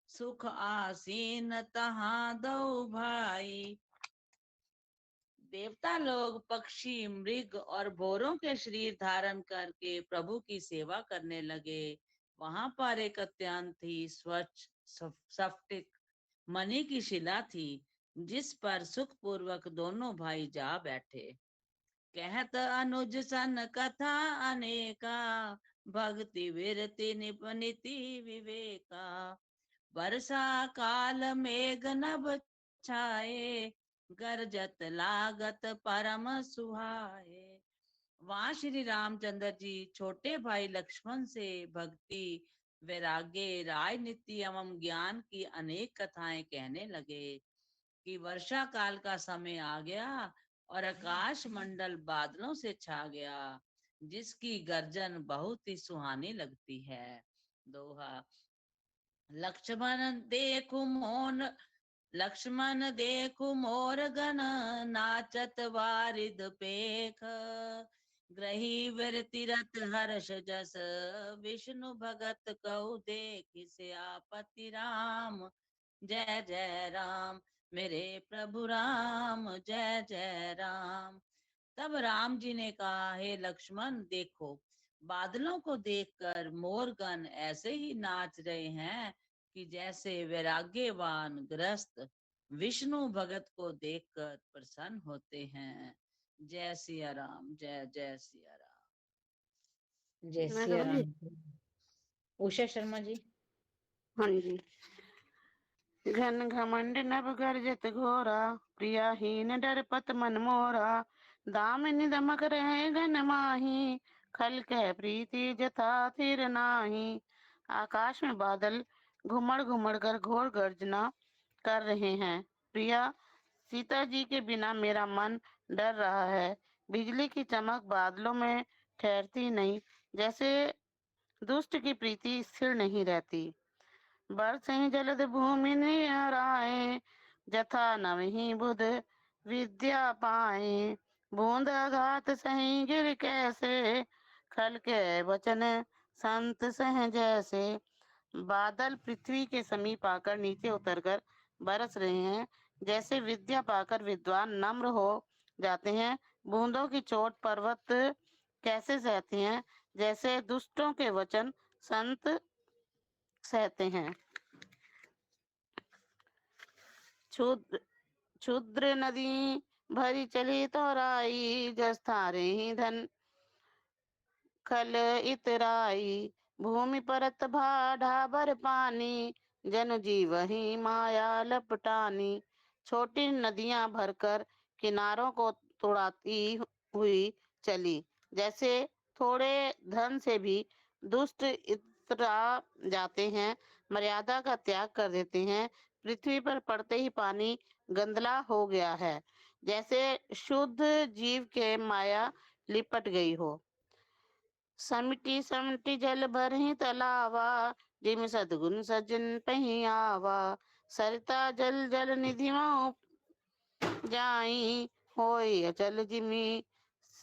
सुख आसीन तहाँ दो भाई। देवता लोग पक्षी मृग और भोरों के शरीर धारण करके प्रभु की सेवा करने लगे। वहां पर एक अत्यंत ही स्वच्छ स्फटिक मणि की शिला थी, जिस पर सुख पूर्वक दोनों भाई जा बैठे। कहत अनुज सन कथा अनेका, भक्ति विरति निपनिति विवेका। वर्षा काल मेघ नभ छाए, गरजत लागत परम सुहाए। वहां श्री रामचंद्र जी छोटे भाई लक्ष्मण से भक्ति, वैराग्य, राजनीति एवं ज्ञान की अनेक कथाएं कहने लगे कि वर्षा काल का समय आ गया और आकाश मंडल बादलों से छा गया, जिसकी गर्जन बहुत ही सुहानी लगती है। दोहा। लक्ष्मण देखु मोन लक्ष्मण देखु मोर गण, नाचत वारिद पेख, ग्रही वीर तीरथ हर्ष जस, विष्णु भगत कहु देख सियापति राम। जय जय राम, मेरे प्रभु राम, जय जय राम। तब राम जी ने कहा, हे लक्ष्मण देखो, बादलों को देखकर मोरगण ऐसे ही नाच रहे हैं कि जैसे वैराग्यवान गृहस्थ विष्णु भगत को देखकर प्रसन्न होते हैं। जय सिया राम, जय जय सिया राम। जय मैं सिया कहूँगी? राम। उषा शर्मा जी। हाँ जी। घन घमंड नभ गर्जत घोरा, प्रियाहीन डरपत मन मोरा, दामिनी दमक रहे घन माही, खल कह प्रीति जथा थिर नाही। आकाश में बादल घुमड़ घुमड़ कर घोर गर्जना कर रहे हैं। प्रिया, सीता जी के बिना मेरा मन डर रहा है। बिजली की चमक बादलों में ठहरती नहीं, जैसे दुष्ट की प्रीति स्थिर नहीं रहती। बरसहि जलद भूमि निहराए, जथा नवहि बुध विद्या पाए। बूंद आघात सही गिर कैसे, खल के वचन संत सह जैसे। बादल पृथ्वी के समीप आकर नीचे उतरकर बरस रहे हैं, जैसे विद्या पाकर विद्वान नम्र हो जाते हैं। बूंदों की चोट पर्वत कैसे सहते हैं, जैसे दुष्टों के वचन संत सहते हैं। क्षुद्र क्षुद्र नदी भरी चली तो राई, जस थारे ही धन खल इतराई। भूमि परत ढाबर पानी, जन जीव ही माया लपटानी। छोटी नदियां भरकर किनारों को तोड़ाती हुई चली, जैसे थोड़े धन से भी दुष्ट इतरा जाते हैं, मर्यादा का त्याग कर देते हैं। पृथ्वी पर पड़ते ही पानी गंदला हो गया है, जैसे शुद्ध जीव के माया लिपट गई हो। समिटी समिटी जल भरहि तलावा, जिम सदगुण सज्जन पही आवा। सरिता जल जल निधि मऊ जाई, होय अचल जिमि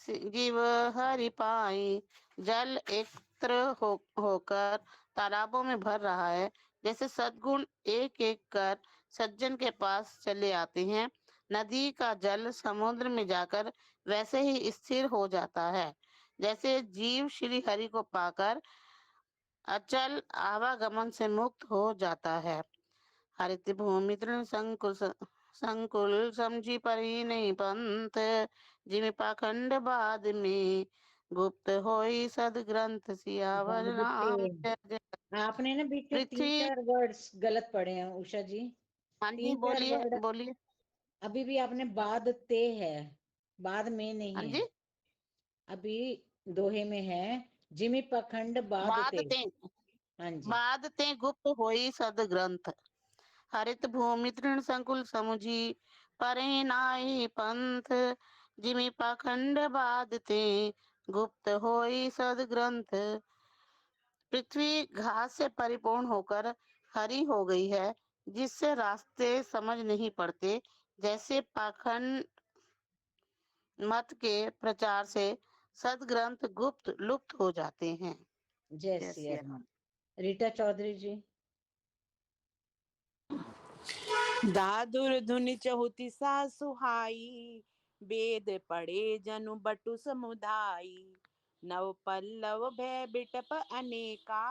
जीव हरि पाई। जल एकत्र होकर तालाबों में भर रहा है, जैसे सद्गुण एक एक कर सज्जन के पास चले आते हैं। नदी का जल समुद्र में जाकर वैसे ही स्थिर हो जाता है, जैसे जीव श्री हरि को पाकर अचल आवागमन से मुक्त हो जाता है। हरित भूमि तृण संकुल समझी परी नहीं पंथ, जिमि पाखंड बाद में गुप्त होई सद ग्रंथ। सियावर राम जय जय। आपने ना बीच में तीन पृथ्वी। चार वर्ड्स गलत पढ़े हैं उषा जी। हाँ जी, तीन चार बोलिए वर्ड बोलिए। अभी भी आपने बाद ते है, बाद में हाँ नहीं है। जी, अभी दोहे में है, जिमि पखंड बाद ते। हाँ जी। बाद ते गुप्त होई सद ग्रंथ। हरित भूमि तृण संकुल समुझी परे नाई पंथ, जिमि पाखंड बाद ते गुप्त होई सद ग्रंथ। पृथ्वी घास से परिपूर्ण होकर हरी हो गई है, जिससे रास्ते समझ नहीं पड़ते, जैसे पाखंड मत के प्रचार से सदग्रंथ गुप्त लुप्त हो जाते हैं। जय जय सिया सिया राम। रीटा चौधरी जी। दादुर धुनि चहुति सा सुहाई, वेद पढ़े जनु बटु समुदाई। नव पल्लव भय बिटप अनेका,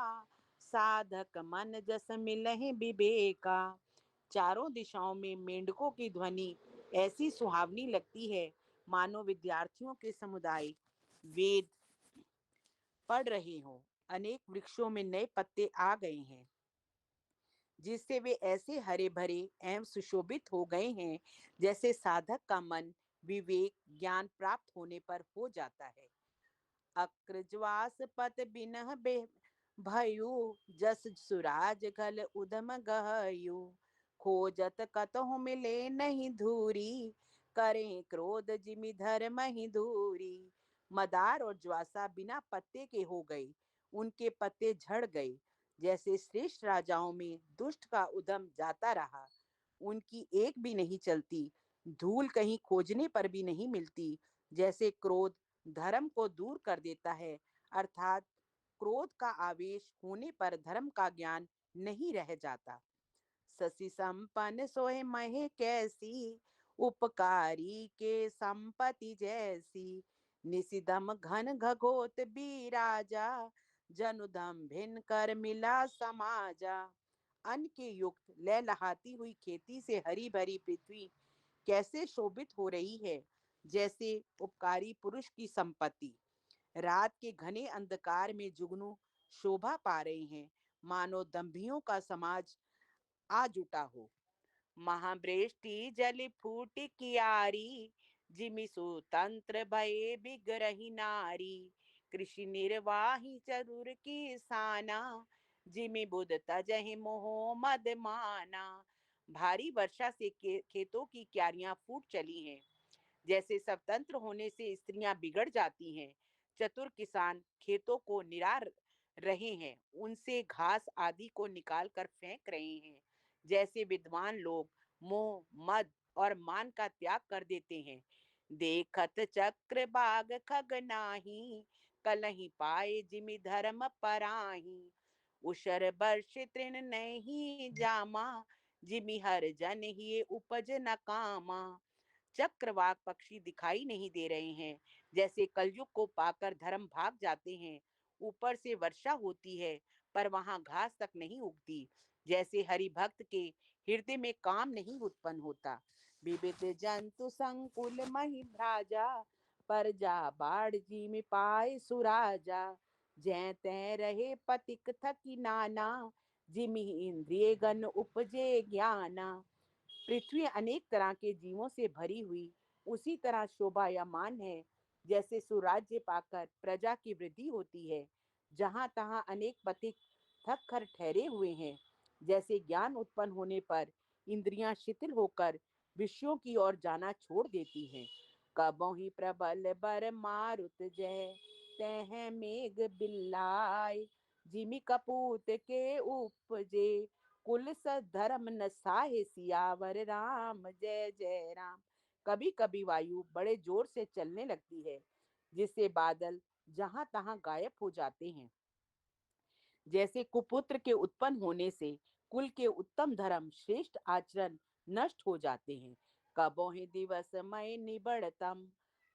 साधक मन जस मिलहि विवेका। चारों दिशाओं में मेंढकों की ध्वनि ऐसी सुहावनी लगती है, मानो विद्यार्थियों के समुदाय वेद पढ़ रहे हों। अनेक वृक्षों में नए पत्ते आ गए हैं, जिससे वे ऐसे हरे भरे एवं सुशोभित हो गए हैं, जैसे साधक का मन विवेक ज्ञान प्राप्त होने पर हो जाता है। अक्रज्वास पत बिनह बे भयु, जस सुराज घल उदम गहयु। खोजत कतहु मिले नहीं धूरी, करें क्रोध जिमि धर्म ही दूरी। मदार और ज्वासा बिना पत्ते के हो गए, उनके पत्ते झड़ गए। जैसे श्रेष्ठ राजाओं में दुष्ट का उद्यम जाता रहा, उनकी एक भी नहीं चलती, धूल कहीं खोजने पर भी नहीं मिलती। जैसे क्रोध धर्म को दूर कर देता है, अर्थात क्रोध का आवेश होने पर धर्म का ज्ञान नहीं रह जाता। शशि संपन्न सोहे महे कैसी, उपकारी के संपत्ति जैसी। निशिदम घन घगोत बीराजा, जनुदम भिन्न कर मिला समाजा। अन्न के युक्त लहलहाती हुई खेती से हरी भरी पृथ्वी कैसे शोभित हो रही है, जैसे उपकारी पुरुष की संपत्ति। रात के घने अंधकार में जुगनू शोभा पा रहे हैं, मानो दंभियों का समाज आ जुटा हो। महावृष्टि जल फूट कियारी, जिमि सुतंत्र भये बिगरही नारी। कृषि निर्वाही चरुर किसाना, जिमि बुध तजहि मोह मद माना। भारी वर्षा से खेतों की क्यारियां फूट चली हैं, जैसे स्वतंत्र होने से स्त्रियां बिगड़ जाती हैं। चतुर किसान खेतों को निरार रहे हैं, उनसे घास आदि को निकाल कर फेंक रहे हैं। जैसे विद्वान लोग मोह मद और मान का त्याग कर देते हैं। देखत चक्र बाग खग नाही, कलही पाए जिमि धर्म पराही। उषर वर्ष तृण नहीं जामा, जिमि हर जन ही उपज न कामा। चक्रवाक पक्षी दिखाई नहीं दे रहे हैं, जैसे कलयुग को पाकर धर्म भाग जाते हैं। ऊपर से वर्षा होती है, पर वहां घास तक नहीं उगती। जैसे हरि भक्त के हृदय में काम नहीं उत्पन्न होता। विविध जंतु संकुल मही भ्राजा, पर जा बाढ़ जी में पाए सुराजा। जै तै रहे पथिक थकी नाना, जिमि इंद्रिय गण उपजे ज्ञाना। पृथ्वी अनेक तरह के जीवों से भरी हुई उसी तरह शोभायमान है, जैसे सुराज्य पाकर प्रजा की वृद्धि होती है। जहाँ तहाँ अनेक पथिक थक कर ठहरे हुए हैं, जैसे ज्ञान उत्पन्न होने पर इंद्रियां शिथिल होकर विषयों की ओर जाना छोड़ देती हैं। कबो ही प्रबल बर मारुत जय, तह मेघ बिल्लाय। जिमि कपूत के उपजे, कुल धर्म न साहे सियावर राम। जय जय राम। कभी कभी वायु बड़े जोर से चलने लगती है, जिससे बादल जहां तहां गायब हो जाते हैं। जैसे कुपुत्र के उत्पन्न होने से कुल के उत्तम धर्म श्रेष्ठ आचरण नष्ट हो जाते हैं। कबो ही दिवस मय निबड़तम,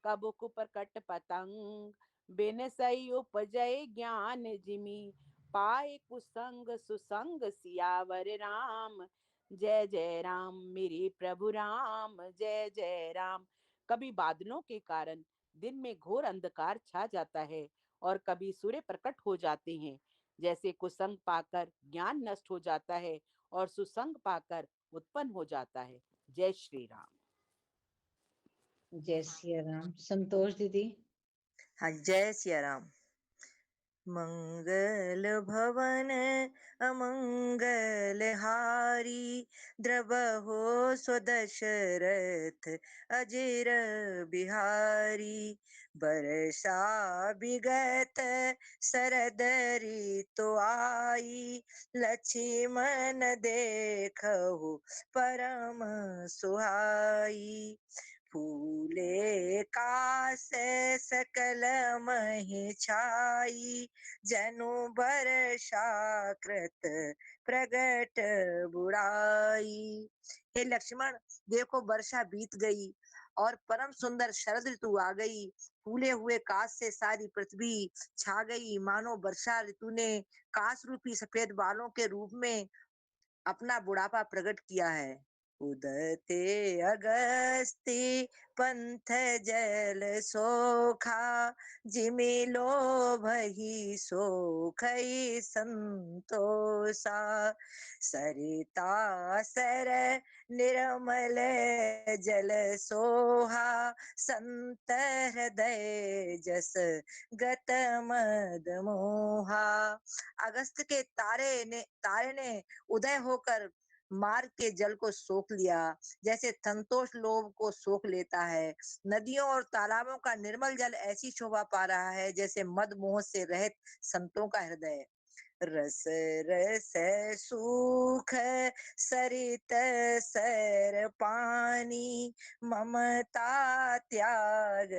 कबो कुपरकट पतंग। बिन सही उपजय ज्ञान जिमि, पाए कुसंग सुसंग सियावर राम। जय जय राम मेरे प्रभु राम, जय जय राम। कभी बादलों के कारण दिन में घोर अंधकार छा जाता है, और कभी सूर्य प्रकट हो जाते हैं। जैसे कुसंग पाकर ज्ञान नष्ट हो जाता है, और सुसंग पाकर उत्पन्न हो जाता है। जय श्री राम। जय सिया राम। संतोष दीदी। हाँ, जय सिया राम। मंगल भवन अमंगल हारी, द्रवहो स्वदशरथ अजिर बिहारी। बरसा विगत शरद ऋतु आई, लक्ष्मण देखहु परम सुहाई। फूले कास सकल महि छाई, जनु बरसा कृत प्रगट बुढ़ाई। हे लक्ष्मण, देखो वर्षा बीत गई और परम सुंदर शरद ऋतु आ गई। फूले हुए काश से सारी पृथ्वी छा गई, मानो वर्षा ऋतु ने काश रूपी सफेद बालों के रूप में अपना बुढ़ापा प्रकट किया है। उदते अगस्ती पंथ जल सोखा, जिमि लोभहि सोखई संतोषा। सरिता सर निर्मल जल सोहा, संत हृदय जस गत मद मोहा। अगस्त के तारे ने उदय होकर मार्ग के जल को सोख लिया, जैसे संतोष लोभ को सोख लेता है। नदियों और तालाबों का निर्मल जल ऐसी शोभा पा रहा है जैसे मद मोह से रहित संतों का हृदय। रस रस सुख सरित सर पानी, ममता त्याग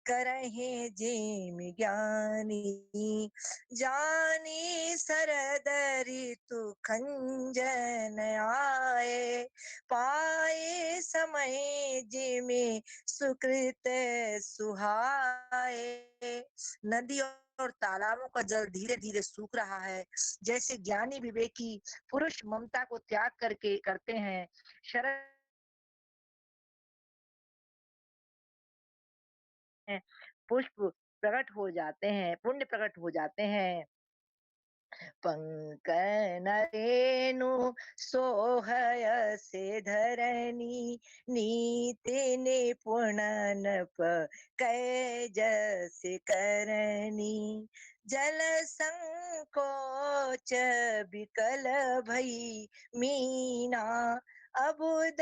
करहि जिमि ज्ञानी। जानी शरद ऋतु खंजन आए, पाए समय जिमि सुकृत सुहाए। नदी और तालाबों का जल धीरे धीरे सूख रहा है, जैसे ज्ञानी विवेकी पुरुष ममता को त्याग करके करते हैं। शरद पुष्प प्रकट हो जाते हैं, पुण्य प्रकट हो जाते हैं। पंकन रेणु सोहय से धरनी, नीति निपुण नप कै जस करनी। जल संकोच विकल भई मीना, अबुद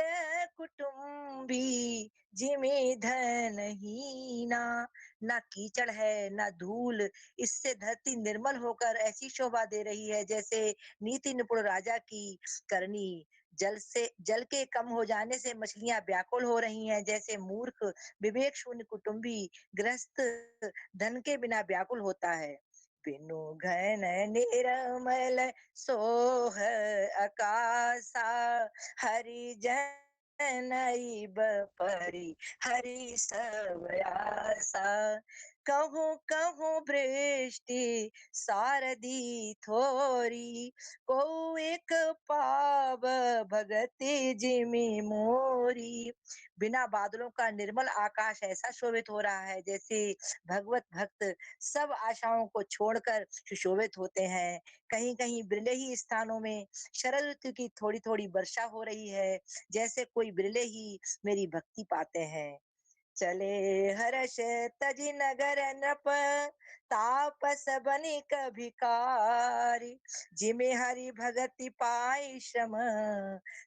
कुटुम्बी जिमि धन हीना। ना कीचड़ है ना धूल, इससे धरती निर्मल होकर ऐसी शोभा दे रही है जैसे नीति निपुण राजा की करनी। जल के कम हो जाने से मछलियां व्याकुल हो रही हैं, जैसे मूर्ख विवेक शून्य कुटुंबी गृहस्थ धन के बिना व्याकुल होता है। बिनु घन निर्मल सोह आकाशा, हरि जनई बपरी हरि सब आसा। कहूँ कहूँ वृष्टि सारदी थोरी, को एक पाव भगति जिमि मोरी। बिना बादलों का निर्मल आकाश ऐसा शोभित हो रहा है जैसे भगवत भक्त सब आशाओं को छोड़कर सुशोभित होते हैं। कहीं कहीं बिरले ही स्थानों में शरद ऋतु की थोड़ी थोड़ी वर्षा हो रही है, जैसे कोई बिरले ही मेरी भक्ति पाते हैं। चले हर्ष तजी नगर नप, तापस बनिक भिकारी। जिमे हरि भगति पाई श्रम,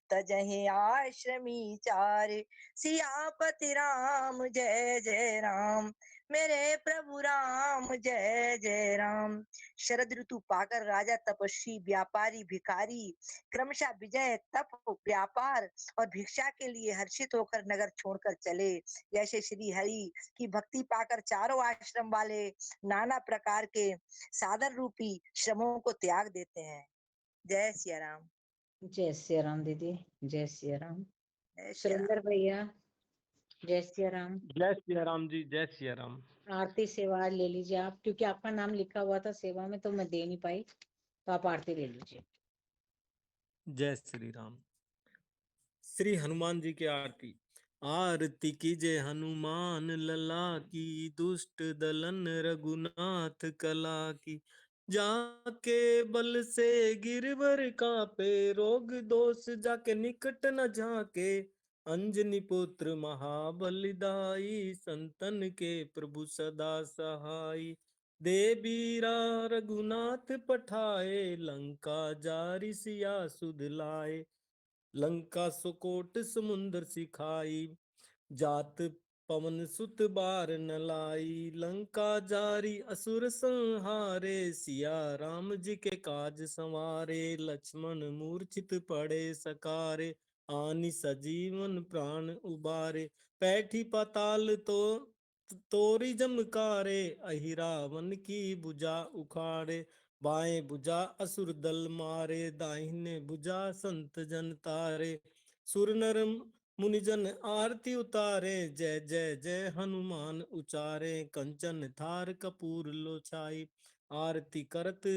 तजहि आश्रमी चारे। सियापति राम जय जय राम, मेरे प्रभु राम जय जय राम। शरद ऋतु पाकर राजा तपस्वी व्यापारी भिखारी क्रमशः विजय तप व्यापार और भिक्षा के लिए हर्षित होकर नगर छोड़कर चले। जैसे श्री हरि की भक्ति पाकर चारों आश्रम वाले नाना प्रकार के साधन रूपी श्रमों को त्याग देते हैं। जय सिया राम। जय सिया राम दीदी, जय सिया राम। जय सिया राम। सुरेंद्र भैया, जय सिया राम। जय सिया राम जी, जय सिया राम। आरती सेवा ले लीजिए आप, क्योंकि आपका नाम लिखा हुआ था सेवा में तो मैं दे नहीं पाई, तो आप आरती ले लीजिए। जय श्री राम। श्री हनुमान जी की आरती। आरती कीजे हनुमान लला की, दुष्ट दलन रघुनाथ कला की। जाके बल से गिरवर कापे, रोग दोष जाके निकट न झाके। अंजनी पुत्र महाबलिदाई, संतन के प्रभु सदा सहाई। देवीरा रघुनाथ पठाए, लंका जारि सिया सुध लाए। लंका सुकोट समुंदर सिखाई, जात पवन सुत बार न लाई। लंका जारी असुर संहारे, सिया राम जी के काज संवारे। लक्ष्मण मूर्छित पड़े सकारे, आनि सजीवन प्राण उबारे। पैठी पाताल तो तोरी जमकारे, अहि रावण की भुजा उखाड़े। बाएं भुजा असुर दल मारे, दाहिने भुजा संत जन तारे। सुर नर मुनिजन आरती उतारे, जय जय जय हनुमान उचारे। कंचन थार कपूर लो छाई, आरती करत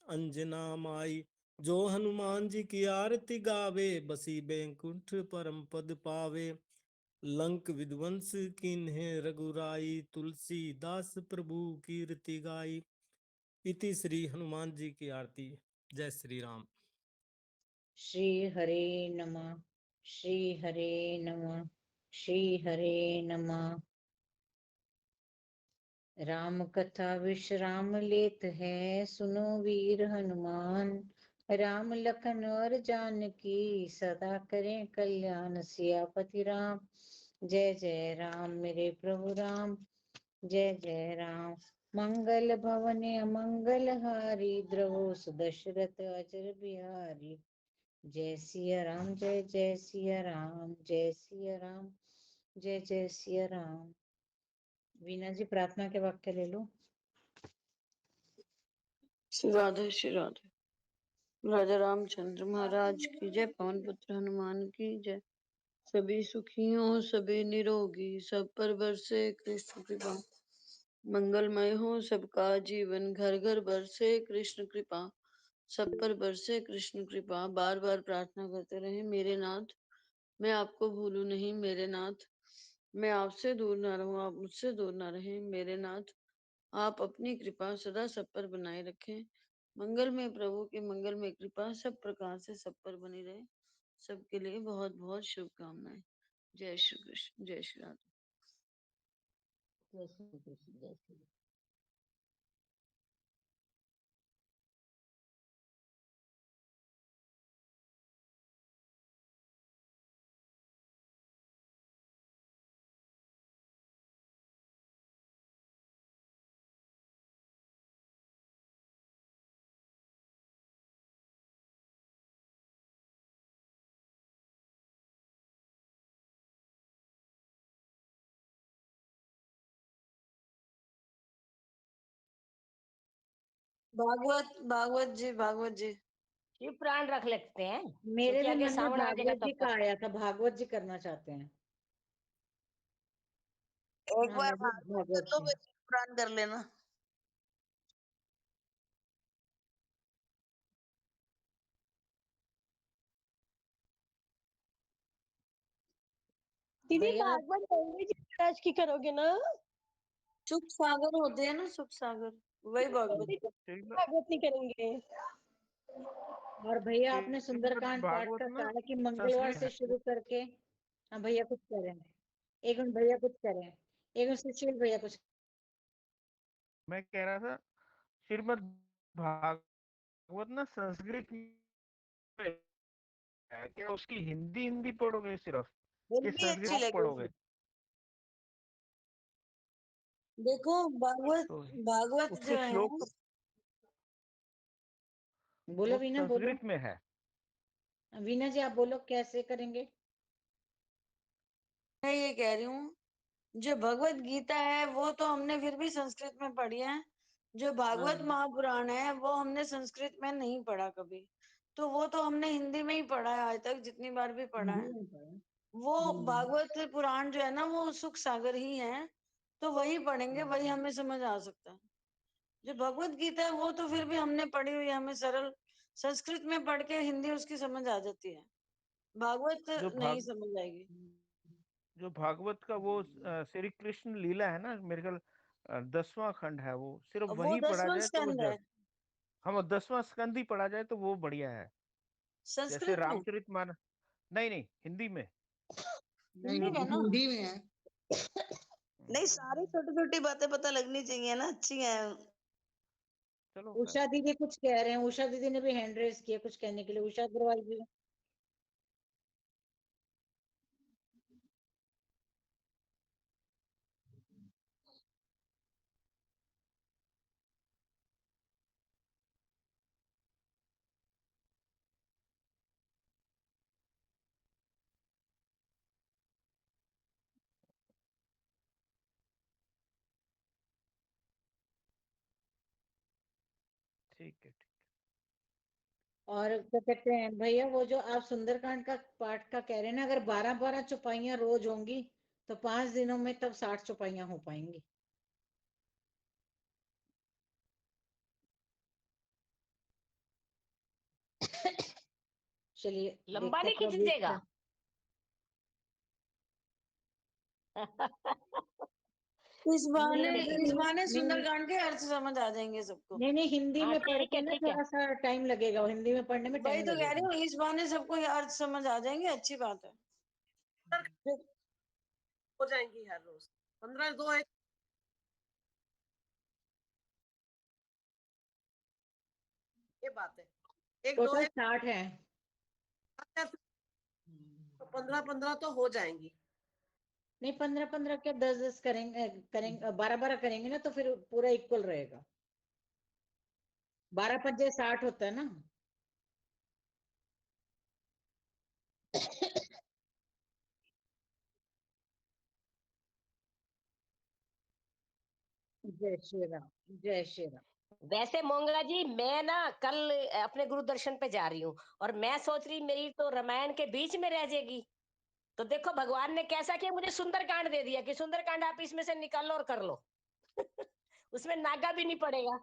अंजना माई। जो हनुमान जी की आरती गावे, बसी बैकुंठ परम पद पावे। लंक विध्वंस कीन्हे रघुराई, तुलसीदास प्रभु कीर्ति गाई। इति श्री हनुमान जी की आरती। जय श्री राम। श्री हरे नमः, श्री हरे नमः, श्री हरे नमः। राम कथा विश्राम लेत है, सुनो वीर हनुमान। राम लखन और जानकी, सदा करें कल्याण। सियापति राम, जय जय राम मेरे प्रभु राम, जय जय राम। मंगल भवन अमंगल हारी, द्रवो सुदशरथ अजर बिहारी। जय सिया राम, जय जय सिया राम, जय सिया राम, जय जय सिया राम। वीना जी प्रार्थना के वाक्य ले लो। श्री राधे श्री राधे। राजा रामचंद्र महाराज की जय, पवन पुत्र हनुमान की जय। सभी सुखी हो, सभी निरोगी, सब पर बरसे कृष्ण कृपा। मंगलमय हो सबका जीवन, घर घर बरसे कृष्ण कृपा। सब पर बरसे कृष्ण कृपा। बार बार प्रार्थना करते रहे मेरे नाथ, मैं आपको भूलूं नहीं मेरे नाथ। मैं आपसे दूर ना रहूं, आप मुझसे दूर ना रहें मेरे नाथ। आप अपनी कृपा सदा सब पर बनाए रखें। मंगल में प्रभु की मंगल में कृपा सब प्रकार से सब पर बनी रहे। सबके लिए बहुत बहुत शुभकामनाएं। जय श्री कृष्ण, जय श्री राधे। जय श्री कृष्ण, जय श्री। भागवत जी, भागवत जी। शिव पुराण रख लेते हैं मेरे क्योंकि भी आगे मन में सावन आ जाएगा भागवत जी तब का तक। आया था, भागवत जी करना चाहते हैं। एक हाँ बार मैं भी भागवत कर भागवत लो, जी। फिर शिव पुराण कर लेना। दीदी भैया भागवत गंगे जी महाराज की करोगे ना? सुख सागर होते हैं ना, सुख सागर, वही भागवत। भागवत नहीं करेंगे। और भैया आपने श्रीमद् सुंदरकांड पाठ भागवत का ना कहा है कि मंगलवार संस्कृत से है। शुरू करके। हाँ भैया कुछ करें, एक मिनट भैया कुछ करें, एक मिनट सुशील भैया कुछ। मैं कह रहा था श्रीमद् भागवत ना संस्कृत में है क्या? उसकी हिंदी हिंदी पढ़ोगे सिर्फ कि हिंदी अच्छी संस्कृत पढ़ोगे? लगेगी। देखो भागवत, तो भागवत उसके जो है, श्लोक तो बोलो वो वीना बोलो। संस्कृत में है। वीना जी आप बोलो कैसे करेंगे। मैं ये कह रही हूँ, जो भगवत गीता है वो तो हमने फिर भी संस्कृत में पढ़ी है। जो हाँ भागवत महापुराण है वो हमने संस्कृत में नहीं पढ़ा कभी। तो वो तो हमने हिंदी में ही पढ़ा है आज तक, जितनी बार भी पढ़ा हिंदी है। में पढ़ा। वो भागवत पुराण जो है ना वो सुख सागर ही है। तो वही पढ़ेंगे, वही हमें समझ आ सकता है। जो भगवत गीता है वो तो फिर भी हमने पढ़ी हुई है, हमें सरल संस्कृत में पढ़ के हिंदी उसकी समझ आ जाती है। भागवत जो नहीं भाग समझ आएगी। जो भागवत का वो श्री कृष्ण लीला है ना, मेरे ख्याल 10वां खंड है, वो सिर्फ वो वही पढ़ा 10वां जाए तो वो स्कंद है हम 10वां स्कंद ही पढ़ा जाए तो वो बढ़िया है। जैसे संस्कृत में। रामचरितमानस। नहीं नहीं, हिंदी में। हिंदी में ना, हिंदी में है। नहीं सारी छोटी छोटी बातें पता लगनी चाहिए ना, अच्छी है। चलो फिर। उषा दीदी कुछ कह रहे हैं, उषा दीदी ने भी हैंड रेस किया कुछ कहने के लिए। उषा अग्रवाल जी। ठीक है, ठीक। और क्या कहते हैं भैया, वो जो आप सुंदरकांड का पाठ का कह रहे हैं ना, अगर 12-12 चौपाइयां रोज होंगी तो 5 दिनों में तब 60 चौपाइयां हो पाएंगी। चलिए लंबा देखते नहीं हैं प्रभु खींचेगा। इस बहाने नहीं सुंदरकांड के अर्थ समझ आ जाएंगे सबको। नहीं नहीं, हिंदी हाँ में पढ़ ठीक के है ना ठीक है। थोड़ा सा टाइम लगेगा, हिंदी में पढ़ने में वही टाइम तो कह रही लगेगा। हूँ, इस बहाने सबको ये अर्थ समझ आ जाएंगे, अच्छी बात है। हो जाएंगी हर रोज 15 दो एक ये बात है। एक दो टोटल एक 60 है। 15 तो हो जाएंगी। नहीं 15 क्या 10 करेंगे, 12 करेंगे ना तो फिर पूरा इक्वल रहेगा। 12 पंजे 60 होता है ना। जय श्री राम, जय श्री राम। वैसे मोंगला जी मैं ना कल अपने गुरु दर्शन पे जा रही हूँ, और मैं सोच रही मेरी तो रामायण के बीच में रह जाएगी। तो देखो भगवान ने कैसा किया, मुझे सुंदरकांड दे दिया कि सुंदरकांड आप इसमें से निकाल लो और कर लो। उसमें नागा भी नहीं पड़ेगा।